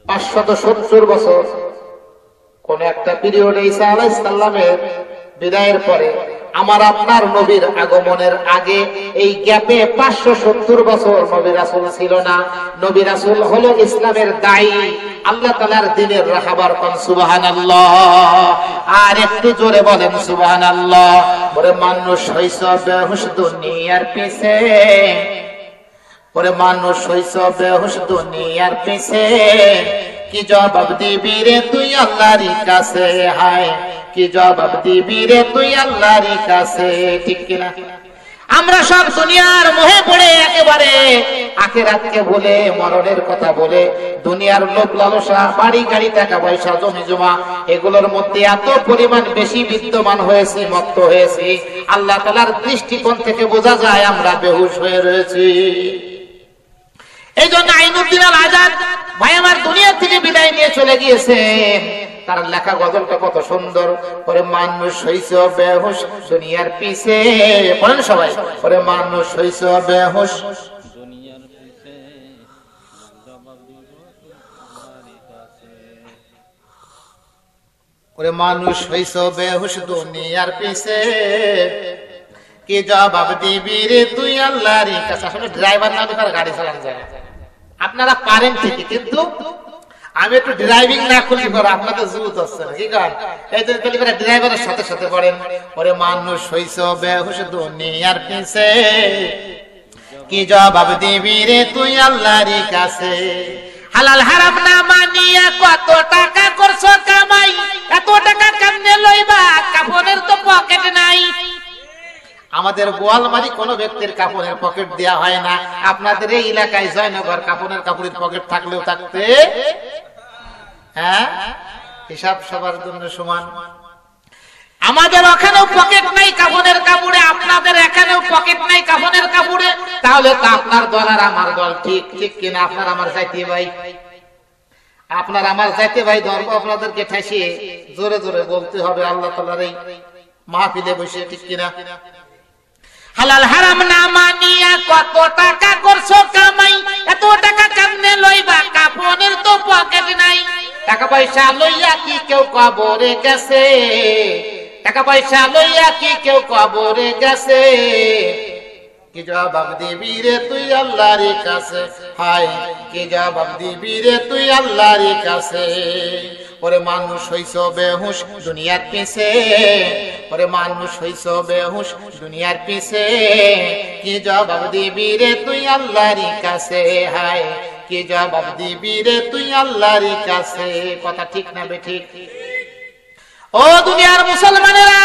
570 বছর কোন একটা পিরিয়ডে ঈসা আলাইহিস সালামের বিদায়ের পরে আমার আপনার নবীর আগমনের আগে এই গ্যাপে 570 বছর নবী রাসূল ছিল না। নবী রাসূল হলো ইসলামের দায়ী, আল্লাহ তাআলার দ্বীনের রাহাবার। কোন সুবহানাল্লাহ, আর একটু জোরে বলেন সুবহানাল্লাহ। ওরে মানুষ হইছ বেহুশ দুনিয়ার পিছে, ওরে মানুষ হইছ বেহুশ দুনিয়ার পিছে, কি জবাব দিবি রে তুই আল্লাহর কাছে, হায় কি জবাব দিবি রে তুই আল্লাহর কাছে। ঠিক কিনা? আমরা সব দুনিয়ার মোহে পড়ে একেবারে আখিরাতকে বলে, মরণের কথা বলে, দুনিয়ার লোভ লালসা, বাড়ি গাড়ি, টাকা পয়সা, জমি জমা, এগুলোর মধ্যে এত পরিমাণ বেশি বিদ্যমান হয়েছে, মত্ত হয়েছে, আল্লাহ তাআলার দৃষ্টিকোণ থেকে বোঝা যায় আমরা বেহুশ হয়ে রয়েছি। এই জন্য আইনুদ্দিন আল আজাদ ভাই আমার দুনিয়া থেকে বিদায় নিয়ে চলে গিয়েছেন। তার লেখা গজলটা কত সুন্দর। ওরে মানুষ হইছ বেহুশ দুনিয়ার পিছে, বলেন সবাই, ওরে মানুষ হইছ বেহুশ দুনিয়ার পিছে, ওরে মানুষ হইছ বেহুশ দুনিয়ার পিছে, কি জবাব দিবি রে তুই আল্লাহর কাছে। আসলে ড্রাইভার না তো গাড়ি চালানো যায় না। আপনারা পারেন ঠিকই, কিন্তু আমি একটু ড্রাইভিং না করলে পরে আপনাদের জুত হচ্ছে না। কি কর, এই জন্য ড্রাইভারের সাথে সাথে পড়েন, ওরে মানুষ হইছ বেহুশ দুনিয়ার পিছে, কি জবাব দিবি রে তুই আল্লাহর কাছে। হালাল হারাম না মানিয়া কত টাকা করছো কামাই, এত টাকা কেমনে লইবা, কাফনের তো পকেট নাই। আমাদের গোয়ালমারি কোন ব্যক্তির কাপড়ের পকেট দেয়া হয় না। আপনাদের এই এলাকায় জয়নগর কাপড়ের কাপড়ের পকেট থাকলেও থাকতে, হ্যাঁ, হিসাব সবার জন্য সমান। আমাদের ওখানেও পকেট নাই কাপড়ের কাপড়ে, আপনাদের এখানেও পকেট নাই কাপড়ের কাপড়ে, তাহলে তো আপনার দল আর আমার দল ঠিক, ঠিক কিনা? আপনার আমার জাতি ভাই, আপনার আমার জাতি ভাই ধর্ম আপনাদেরকে ঠেসিয়ে জোরে জোরে বলতে হবে আল্লাহ তাআলার এই মাহফিলে বসে, ঠিক কিনা? হালাল হারাম না মানিয়া কত টাকা করছো কামাই, এত টাকা কেমনে লইবা, কাপড়ের তো পকেট নাই। টাকা পয়সা লইয়া কি কেউ কবরে গেছে, টাকা পয়সা লইয়া কি কেউ কবরে গেছে, কি জবাব দিবি রে তুই আল্লাহর কাছে, হায় কি জবাব দিবি রে তুই আল্লাহর কাছে। ওরে মানুষ হইছ বেহুশ দুনিয়ার পিছে, ওরে মানুষ হইছ বেহুশ দুনিয়ার পিছে, কি জবাব দিবি রে তুই আল্লাহর কাছে, হায় কি জবাব দিবি রে তুই আল্লাহর কাছে। কথা ঠিক না বেঠিক? ও দুনিয়ার মুসলমানেরা,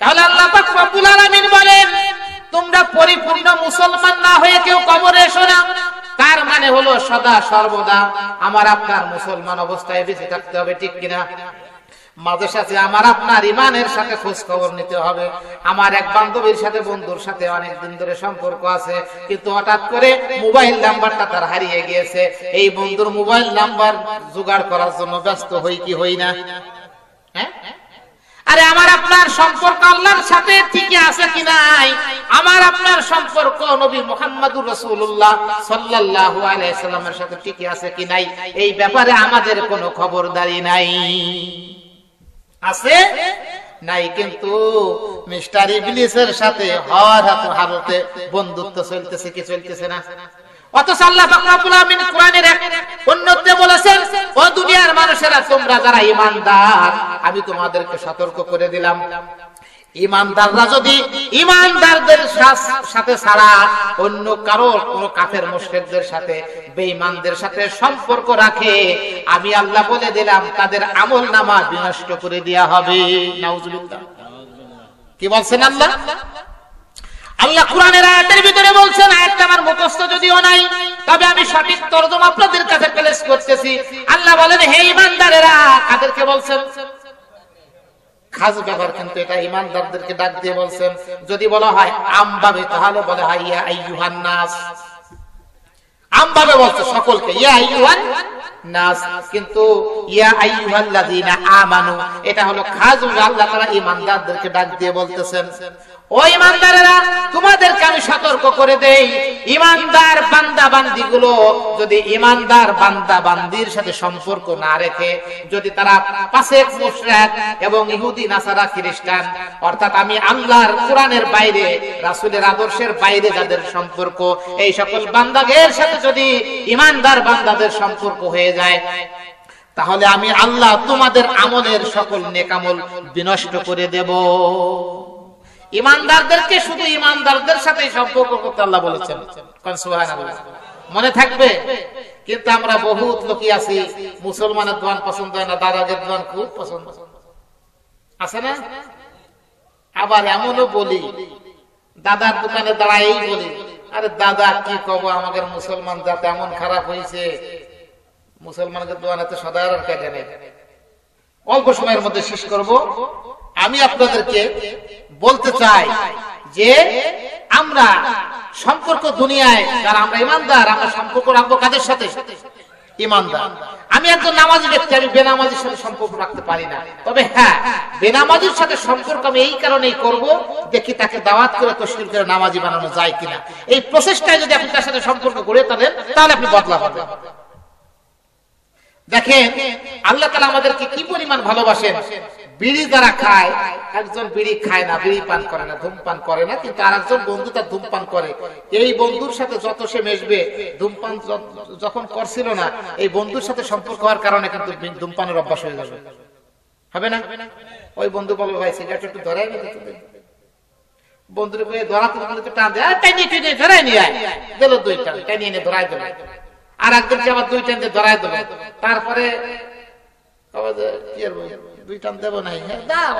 তাহলে আল্লাহ পাক রব্বুল আলামিন বলেন, তোমরা পরিপূর্ণ মুসলমান না হয়ে কেউ কবরে এসো না। তার মানে হলো সদা সর্বদা আমার আপনার মুসলমান অবস্থায় বেঁচে থাকতে হবে, ঠিক কিনা? মাঝে সাথে আমার আপনার ইমানের সাথে খোঁজ খবর নিতে হবে। আমার এক বান্ধবীর সাথে, বন্ধুর সাথে অনেকদিন ধরে সম্পর্ক আছে, কিন্তু হঠাৎ করে মোবাইল নাম্বারটা তার হারিয়ে গিয়েছে। এই বন্ধুর মোবাইল নাম্বার জোগাড় করার জন্য ব্যস্ত হই কি হই না? হ্যাঁ, আরে আমার আপনার সম্পর্ক আল্লাহর সাথে ঠিকই আছে কি নাই, আমার আপনার সম্পর্ক নবী মুহাম্মদুর রাসূলুল্লাহ সাল্লাল্লাহু আলাইহি সাল্লামের সাথে ঠিকই আছে কি নাই, এই ব্যাপারে আমাদের কোনো খবরদারি নাই। আছে নাই, কিন্তু মিস্টার ইবলিসের সাথে হর হাতে বন্ধুত্ব চলতেছে কি চলতেছে না? অথচ আল্লাহ পাক রব্বুল আলামিন কোরআনের এক অন্যত্রে বলেছেন, ও দুনিয়ার মানুষেরা, তোমরা যারা ঈমানদার, আমি তোমাদেরকে সতর্ক করে দিলাম, ঈমানদাররা যদি ঈমানদারদের সাথে ছাড়া অন্য কারো, কোন কাফের মুশরিকদের সাথে, বেঈমানদের সাথে সম্পর্ক রাখে, আমি আল্লাহ বলে দিলাম তাদের আমলনামা বিনষ্ট করে দেয়া হবে। নাউজুবিল্লাহ। কি বলছেন আল্লাহ? আল্লাহ কোরআনের আয়াতের ভিতরে বলছেন, আয়াতটা আমার মুখস্থ যদিও নাই, তবে আমি সঠিক তরজমা আপনাদের কাছে পেশ করতেছি। আল্লাহ বলেন, হে ঈমানদারেরা, কাদেরকে বলছেন? খাস ব্যাপার, কিন্তু এটা ঈমানদারদেরকে ডাক দিয়ে বলছেন। যদি বলা হয় আমভাবে, তাহলে বলা হয় ইয়া আইয়ুহান নাস। আমভাবে বলছে সকলকে, ইয়া আইয়ুহান নাস, কিন্তু ইয়া আইয়ুহাল্লাযীনা আমানু এটা হলো খাস। আল্লাহ তাআলা ঈমানদারদেরকে ডাক দিয়ে বলতেছেন, ও ঈমানদারেরা, তোমাদেরকে আমি সতর্ক করে দেই, ঈমানদার বান্দা বান্দীগুলো যদি ঈমানদার বান্দা বান্দির সাথে সম্পর্ক না রেখে, যদি তারা ফাসিক মুশরিক এবং ইহুদি নাসারা খ্রিস্টান, অর্থাৎ আমি আল্লাহর কোরআনের বাইরে, রাসূলের আদর্শের বাইরে যাদের সম্পর্ক, এই সকল বান্দাদের সাথে যদি ঈমানদার বান্দাদের সম্পর্ক হয়ে যায়, তাহলে আমি আল্লাহ তোমাদের আমলের সকল নেক আমল বিনষ্ট করে দেব। ঈমানদারদেরকে শুধু ঈমানদারদের সাথে সম্পর্ক করতে আল্লাহ বলেছেন। সুবহানাল্লাহ। মনে থাকবে। কিন্তু আমরা বহুত লোকই আছি, মুসলমানের দোয়ান পছন্দ হয় না, দাদাদের দোয়ান খুব পছন্দ আছে না? আবার এমনও বলি, দাদার দোকানে দাঁড়াই বলি, আরে দাদা কি কব, আমাদের মুসলমান জাত এমন খারাপ হয়েছে, মুসলমানদের দোয়ানে তো সাধারণ কাজে নেই। অল্প সময়ের মধ্যে শেষ করব। আমি আপনাদেরকে বলতে চাই যে আমরা সম্পর্ক দুনিয়ায় যারা আমরা ঈমানদার, আমরা সম্পর্ক রাখবো কাদের সাথে? ঈমানদার। আমি একজন নামাজি ব্যক্তি, আমি বেনামাজির সাথে সম্পর্ক রাখতে পারি না। তবে হ্যাঁ, বেনামাজির সাথে সম্পর্ক আমি এই কারণেই করব, দেখি তাকে দাওয়াত করে তশকিল করে নামাজি বানানো যায় কিনা। এই প্রচেষ্টায় যদি আপনি তার সাথে সম্পর্ক গড়ে তোলেন, তাহলে আপনি বদলা পাবেন। দেখেন আল্লাহ তাআলা আমাদেরকে কি পরিমাণ ভালোবাসেন। বিড়ি যারা খায়, একজন বিড়ি খায় না, বিড়ি পান করে না, ধূমপান করে না, কিন্তু আরেকজন বন্ধু তার ধূমপান করে। এই বন্ধুর সাথে যত সে মিশবে, ধূমপান যখন করছিল না, এই বন্ধুর সাথে সম্পর্ক হওয়ার কারণে কিন্তু ধূমপানের অভ্যাস হয়ে যাবে। হবে না? ওই বন্ধু বলবে, ভাই সিগারেট একটু ধরাই না, বন্ধুর ধরাতে টান দেয়, টাইনিয়ে ধরাই নিয়ে আয়, দিল দুইটা, টাইনিয়ে নিয়ে ধরাই দেবে। আর একজনকে আবার দুই টান দিয়ে ধরাই দেবে। তারপরে দুই টান দেবো নাই,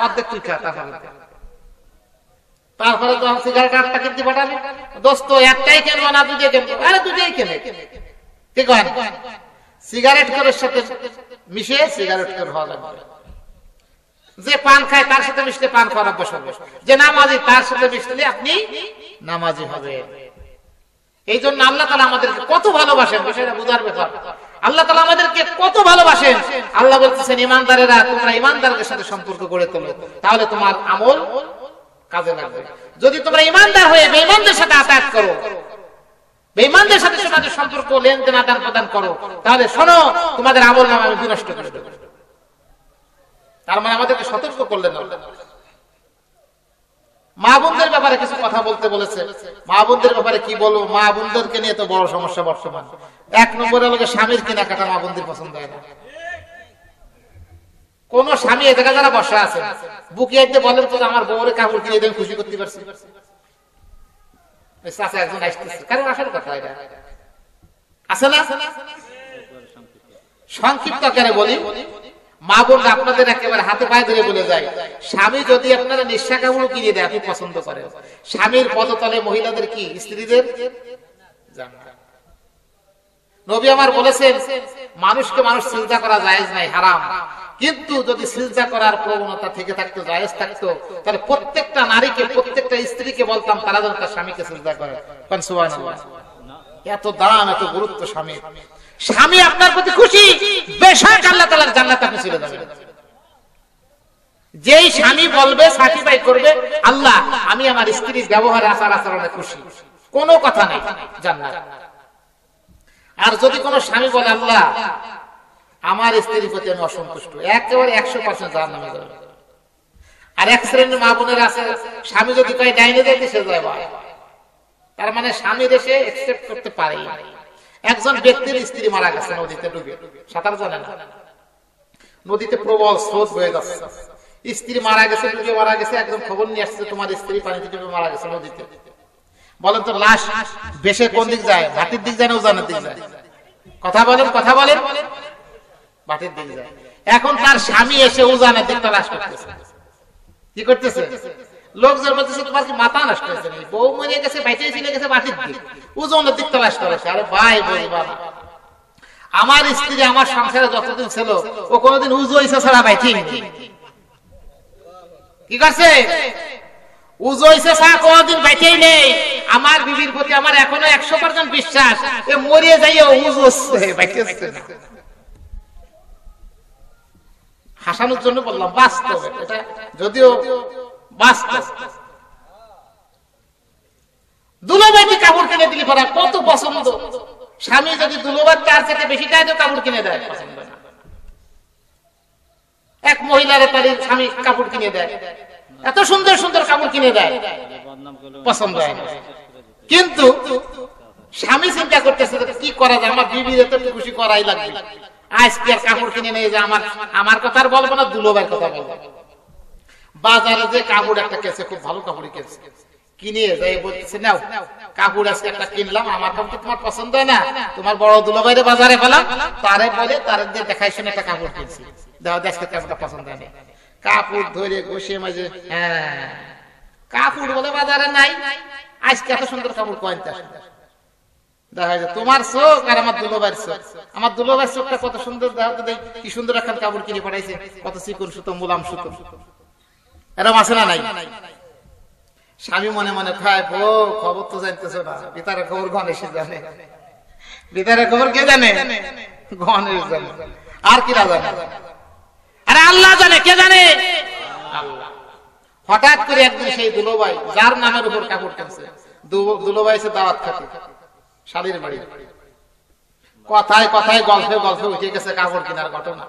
অর্ধেক তুই খা। তারপরে তো সিগারেট 8টা কিনতে পাঠাবি, দোস্ত একটাই কেনবো না দুটোই কেনবো? আরে দুটোই কেনে। কি করেন? সিগারেট করের সাথে মিশে সিগারেট করে হওয়া যাবে। যে পান খায় তার সাথে মিশলে পান খাওয়ার অভ্যাস হবে, যে নামাজি তার সাথে মিশলে আপনি নামাজি হবে। এই জন্য আল্লাহ তাআলা আমাদেরকে কত ভালোবাসেন, বিষয়টা বোঝার ব্যাপার। আল্লাহ তাআলা আমাদেরকে কত ভালোবাসেন। আল্লাহ বলতেছেন, ঈমানদারেরা, তোমরা ঈমানদারদের সাথে সম্পর্ক গড়ে তোলো, তাহলে তোমার আমল কাজে লাগবে। যদি তোমরা ঈমানদার হয়ে বেঈমানদের সাথে আতায়াত করো, বেঈমানদের সাথে তোমাদের সম্পর্ক লেনদেন আদান প্রদান করো, তাহলে শোনো, তোমাদের আমলনামা আমি বিনষ্ট করে দেব। তার মানে আমাদেরকে সতর্ক করলেন না। মা বোনদের ব্যাপারে কিছু কথা বলতে বলেছে। মা বোনদের ব্যাপারে কি বলবো? মা বোনদেরকে নিয়ে তো বড় সমস্যা বর্তমান। এক নম্বরে হলো স্বামীর কেনাকাটা মা বোনদের পছন্দ হয় না। কোন স্বামী এ জায়গায় যারা বসা আছে, বুকিয়াইতে বলেন তো আমার বউরে কাপড় কিনে দেন, খুশি করতে পারছি। একজন আসতেছে, কারণ আসলে কথা এটা আছে না? সংক্ষিপ্ত আকারে বলি, মা বোন আপনাদের একেবারে হাতে পায়ে ধরে বলে যায়, স্বামী যদি আপনারা নিঃস্বা কাপড় কিনে দেয়, আপনি পছন্দ করেন, স্বামীর পদতলে মহিলাদের কি? স্ত্রীদের জান্নাত। নবী আমার বলেছেন, মানুষকে মানুষ সিজদা করা জায়েজ নাই, হারাম। কিন্তু যদি সিজদা করার প্রবণতা থেকে থাকতো, জায়েজ থাকতো, তাহলে প্রত্যেকটা নারীকে, প্রত্যেকটা স্ত্রীকে বলতাম তারা যেন তার স্বামীকে সিজদা করে। সুবহানাল্লাহ। এত দাম, এত গুরুত্ব স্বামীর। স্বামী আপনার প্রতি খুশি, বেশক আল্লাহ তাআলার জান্নাতে আপনি চলে যাবেন। যেই স্বামী বলবে, সার্টিফাই করবে, আল্লাহ আমি আমার স্ত্রীর ব্যবহারে আচার আচরণে খুশি, কোনো কথা নেই, জান্নাত। আর যদি কোনো স্বামী বলে আল্লাহ আমার স্ত্রীর প্রতি আমি অসন্তুষ্ট, একেবারে 100% জাহান্নামে যাবে। আর এক শ্রেণীর মা বোনের আছে, স্বামী যদি কয় ডাইনে যাইতে সে যায়, তার মানে স্বামীর এসে একসেপ্ট করতে পারে। একজন ব্যক্তির স্ত্রী মারা গেছে নদীতে ডুবে, সাঁতার জানে না, নদীতে প্রবল স্রোত বয়ে যাচ্ছে, স্ত্রী মারা গেছে, ডুবে মারা গেছে। একদম খবর নিয়ে আসছে তোমার স্ত্রী পানিতে ডুবে মারা গেছে নদীতে। বলেন তো লাশ বেশে কোন দিক যায়? ভাটির দিক যায় না উজানের দিক যায়? কথা বলেন, কথা বলেন। ভাটির দিক যায়। এখন তার স্বামী এসে উজানের দিক তালাশ করতেছে। কি করতেছে? লোকজন বলতেছে তোমার কি মাথা নষ্ট হয়েছে? বউ মরে গেছে, বাইতে ছিলে গেছে ভাটির দিক, উজানের দিক তালাশ করেছে। আরে ভাই বলবা না, আমার স্ত্রী আমার সংসারে যতদিন ছিল ও কোনোদিন উজু হইছে ছাড়া বাইতেনি। কি করছে? উজু হইছে ছাড়া কোনোদিন বাইতেই নেই। আমার বিবির প্রতি আমার এখনো 100% বিশ্বাস, এ মরিয়ে যাইও উজু হচ্ছে, বাইতেছে না। হাসানোর জন্য বললাম, বাস্তব এটা, যদিও বাস্তব। দুলাভাইকে কাপড় কিনে দিলি পরা কত পছন্দ। স্বামী যদি দুলাভাই তার থেকে বেশি চায় তো কাপড় কিনে দেয়, পছন্দ না। এক মহিলার তার স্বামী কাপড় কিনে দেয়, এত সুন্দর সুন্দর কাপড় কিনে দেয়, পছন্দ হয় না। কিন্তু স্বামী চিন্তা করতেছে কি করা যায়, আমার বিবির এত খুশি করাই লাগবে, আজকে আর কাপড় কিনে নিয়ে যে আমার কথা আর বলবো না, দুলাভাইয়ের কথা বলবো। বাজারে যে কাপড় একটা কেছে, খুব ভালো কাপড়ই কেছে, কিনে যাই বলতেছে নাও কাপড় আজকে একটা কিনলাম, আমার কাপড় তোমার পছন্দ হয় না, তোমার বড় দুলাভাইরে বাজারে পেলাম, তারে বলে তার দেখাই শুনে একটা কাপড় কিনছি, দাও আজকে কাপড়টা পছন্দ হয় না। কাপড় ধরে বসে মাঝে, হ্যাঁ কাপড় বলে বাজারে নাই, আজকে এত সুন্দর কাপড় কয়টা দেখা যায়। তোমার চোখ আর আমার দুলাভাইয়ের চোখ, আমার দুলাভাইয়ের চোখটা কত সুন্দর, দেখো তো কি সুন্দর একটা কাপড় কিনে পাঠাইছে, কত চিকন সুতো, মুলাম সুতো, এরকম আছে না নাই? স্বামী মনে মনে খায়, বউ খবর তো জানতেছো না, ভিতরের খবর গণেশ জানে, ভিতরের খবর কে জানে? গণেশ জানে, আর কি জানে? আরে আল্লাহ জানে। কে জানে? আল্লাহ। হঠাৎ করে একদিন সেই দুলাভাই যার নামের উপর কাপড় কিনছে, দুলাভাই এসে দাওয়াত খাতে শালীর বাড়ি, কথায় কথায় গল্পে গল্পে উঠে গেছে কাপড় কেনার ঘটনা।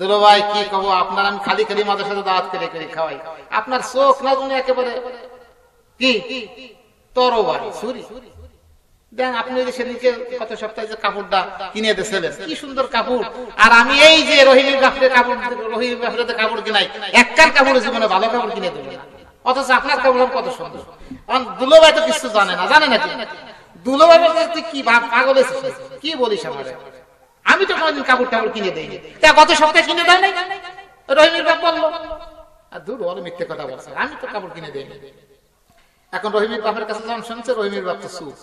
দুলাভাই কি কব আপনার, আমি খালি খালি মাদের সাথে দাওয়াত করে করে খাওয়াই, আপনার চোখ না গুনে একেবারে কি তরবারি ছুরি দেন। আপনি সেদিনকে কত সপ্তাহে যে কাপড়টা কিনে দিয়েছিলেন, কি সুন্দর কাপড়, আর আমি এই যে রহিমের বাপরে কাপড়, রহিমের বাপরে কাপড় কিনাই, একটার কাপড় জীবনে ভালো কাপড় কিনে দেবে না, অথচ আপনার কাপড় কত সুন্দর। দুলাভাই তো কিছু জানে না, জানে নাকি? দুলাভাই বলতে তুই কি পাগল হয়েছিস, কি বলিস আমার, আমি তো কোনদিন কাপড় টাপড় কিনে দেয়নি, তা গত সপ্তাহে কিনে দেয় নাই? রহিমের বাপ বললো, আর দূর বলে মিথ্যে কথা বলছে, আমি তো কাপড় কিনে দেয়নি। এখন রহিমের বাপের কাছে যখন শুনছে, রহিমের বাপ তো চুপ,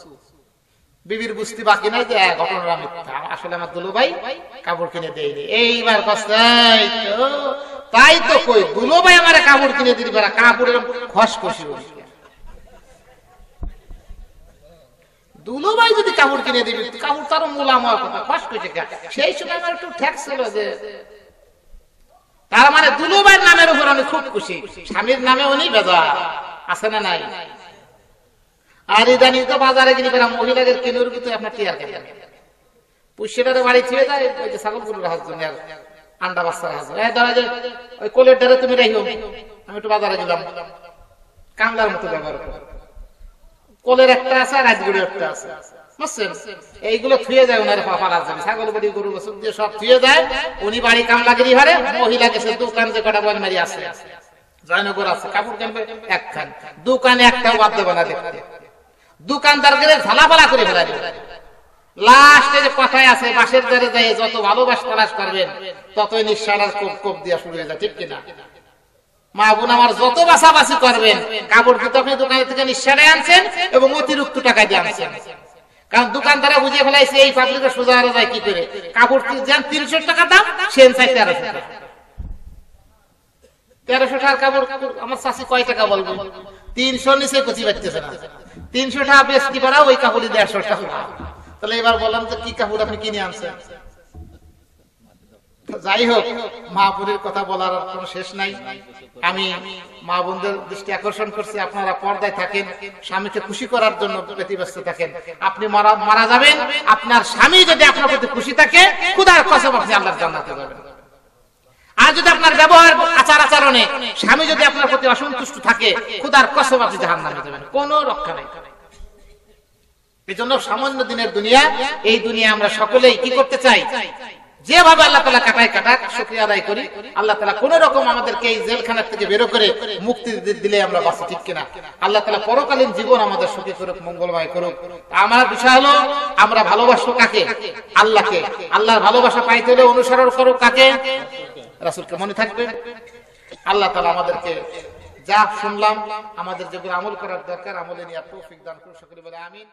বিবির বুঝতে বাকি নাই যে ঘটনাটা মিথ্যা, আসলে আমার দুলাভাই কাপড় কিনে দেয়নি। এইবার তাই তো কই দুলাভাই আমার কাপড় কিনে দিতে পারে, কাপড়ের খসখসি, দুলাভাই যদি কাপড় কিনে দিবি, কাপড় তার মোলাম হওয়ার কথা, খসখসি। সেই সময় আমার একটু ঠেক ছিল যে, তার মানে দুলাভাইয়ের নামের উপর আমি খুব খুশি, স্বামীর নামে উনি বেজার আছে না নাই? আর ইদানিং তো বাজারে গেলে মহিলাদের কেনুর ভিতরে আপনার টিয়ার খেলেন, পুষ্যটারে বাড়ি ছেড়ে যায় ওই যে ছাগল গরুর হাত জন্য, আন্ডা বাচ্চার হাত, ধরা যায় ওই কোলের ধারে তুমি রাখো, আমি একটু বাজারে গেলাম, কামলার মতো ব্যবহার করো, কোলের একটা আছে আর রাজগুড়ির একটা আছে, বুঝছেন? এইগুলো থুয়ে যায় ওনার পাপার জন্য, ছাগল বাড়ি গরু বছর দিয়ে সব থুয়ে যায়, উনি বাড়ি কামলাগিরি হারে, মহিলা গেছে দোকান যে কটা বল মারি আছে, জয়নগর আছে, কাপড় কিনবে একখান, দোকানে একটাও বাদ দেবে না দেখতে, দোকানদার গেলে ঝালাপালা করে ফেলা দেবে। লাস্টে যে কথায় আছে, বাসের ধারে যায় যত ভালোবাস তালাশ করবেন, ততই নিঃশ্বাস কোপ দিয়া শুরু হয়ে যায়, ঠিক কিনা? মা বোন আমার, যত বাছাবাছি করবেন, কাপড় কিন্তু আপনি দোকানের থেকে নিঃশ্বাসে আনছেন এবং অতিরিক্ত টাকা দিয়ে আনছেন, কারণ দোকানদারা বুঝিয়ে ফেলাইছে এই পাবলিকের সোজা হারা যায় কি করে, কাপড় যান 300 টাকা দাম, সেন চাই 1300 টাকা, 1300 টাকার কাপড় আমার চাষি কয় টাকা বলবো? 300 নিচে কচি বাড়তেছে না, 300 টাকা বেশি পারা ওই কাপড়ই 150 টাকা। তাহলে এবার বললাম যে কি কাপড় আপনি কিনে আনছেন? যাই হোক, মা বোনের কথা বলার আর কোনো শেষ নাই। আমি মা বোনদের দৃষ্টি আকর্ষণ করছি, আপনারা পর্দায় থাকেন, স্বামীকে খুশি করার জন্য ব্যতিব্যস্ত থাকেন। আপনি মারা যাবেন, আপনার স্বামী যদি আপনার প্রতি খুশি থাকে, খোদার কসম আপনি আল্লাহর জান্নাতে যাবেন। আর যদি আপনার ব্যবহার আচার আচরণে স্বামী যদি আপনার প্রতি অসন্তুষ্ট থাকে, খোদার কসম আপনি জাহান্নামে যাবেন, কোনো রক্ষা নেই। এই জন্য সামান্য দিনের দুনিয়া, এই দুনিয়া আমরা সকলেই কি করতে চাই, যেভাবে আল্লাহ তাআলা কাটাক শুকরিয়া আদায় করি। আল্লাহ তাআলা কোন রকম আমাদেরকে এই জেলখানা থেকে বের করে মুক্তি দিলে আমরা বাঁচি, ঠিক কিনা? আল্লাহ তাআলা পরকালীন জীবন আমাদের সুখী করুক, মঙ্গলময় করুক। আমার বিষয় হলো আমরা ভালোবাসবো কাকে? আল্লাহকে। আল্লাহর ভালোবাসা পাইতে হলে অনুসরণ করো কাকে? রাসূলকে। মনে থাকবে। আল্লাহ তাআলা আমাদেরকে যা শুনলাম, আমাদের যেগুলো আমল করার দরকার, আমলে নিয়ে তৌফিক দান করুন। সকলে বলে আমিন।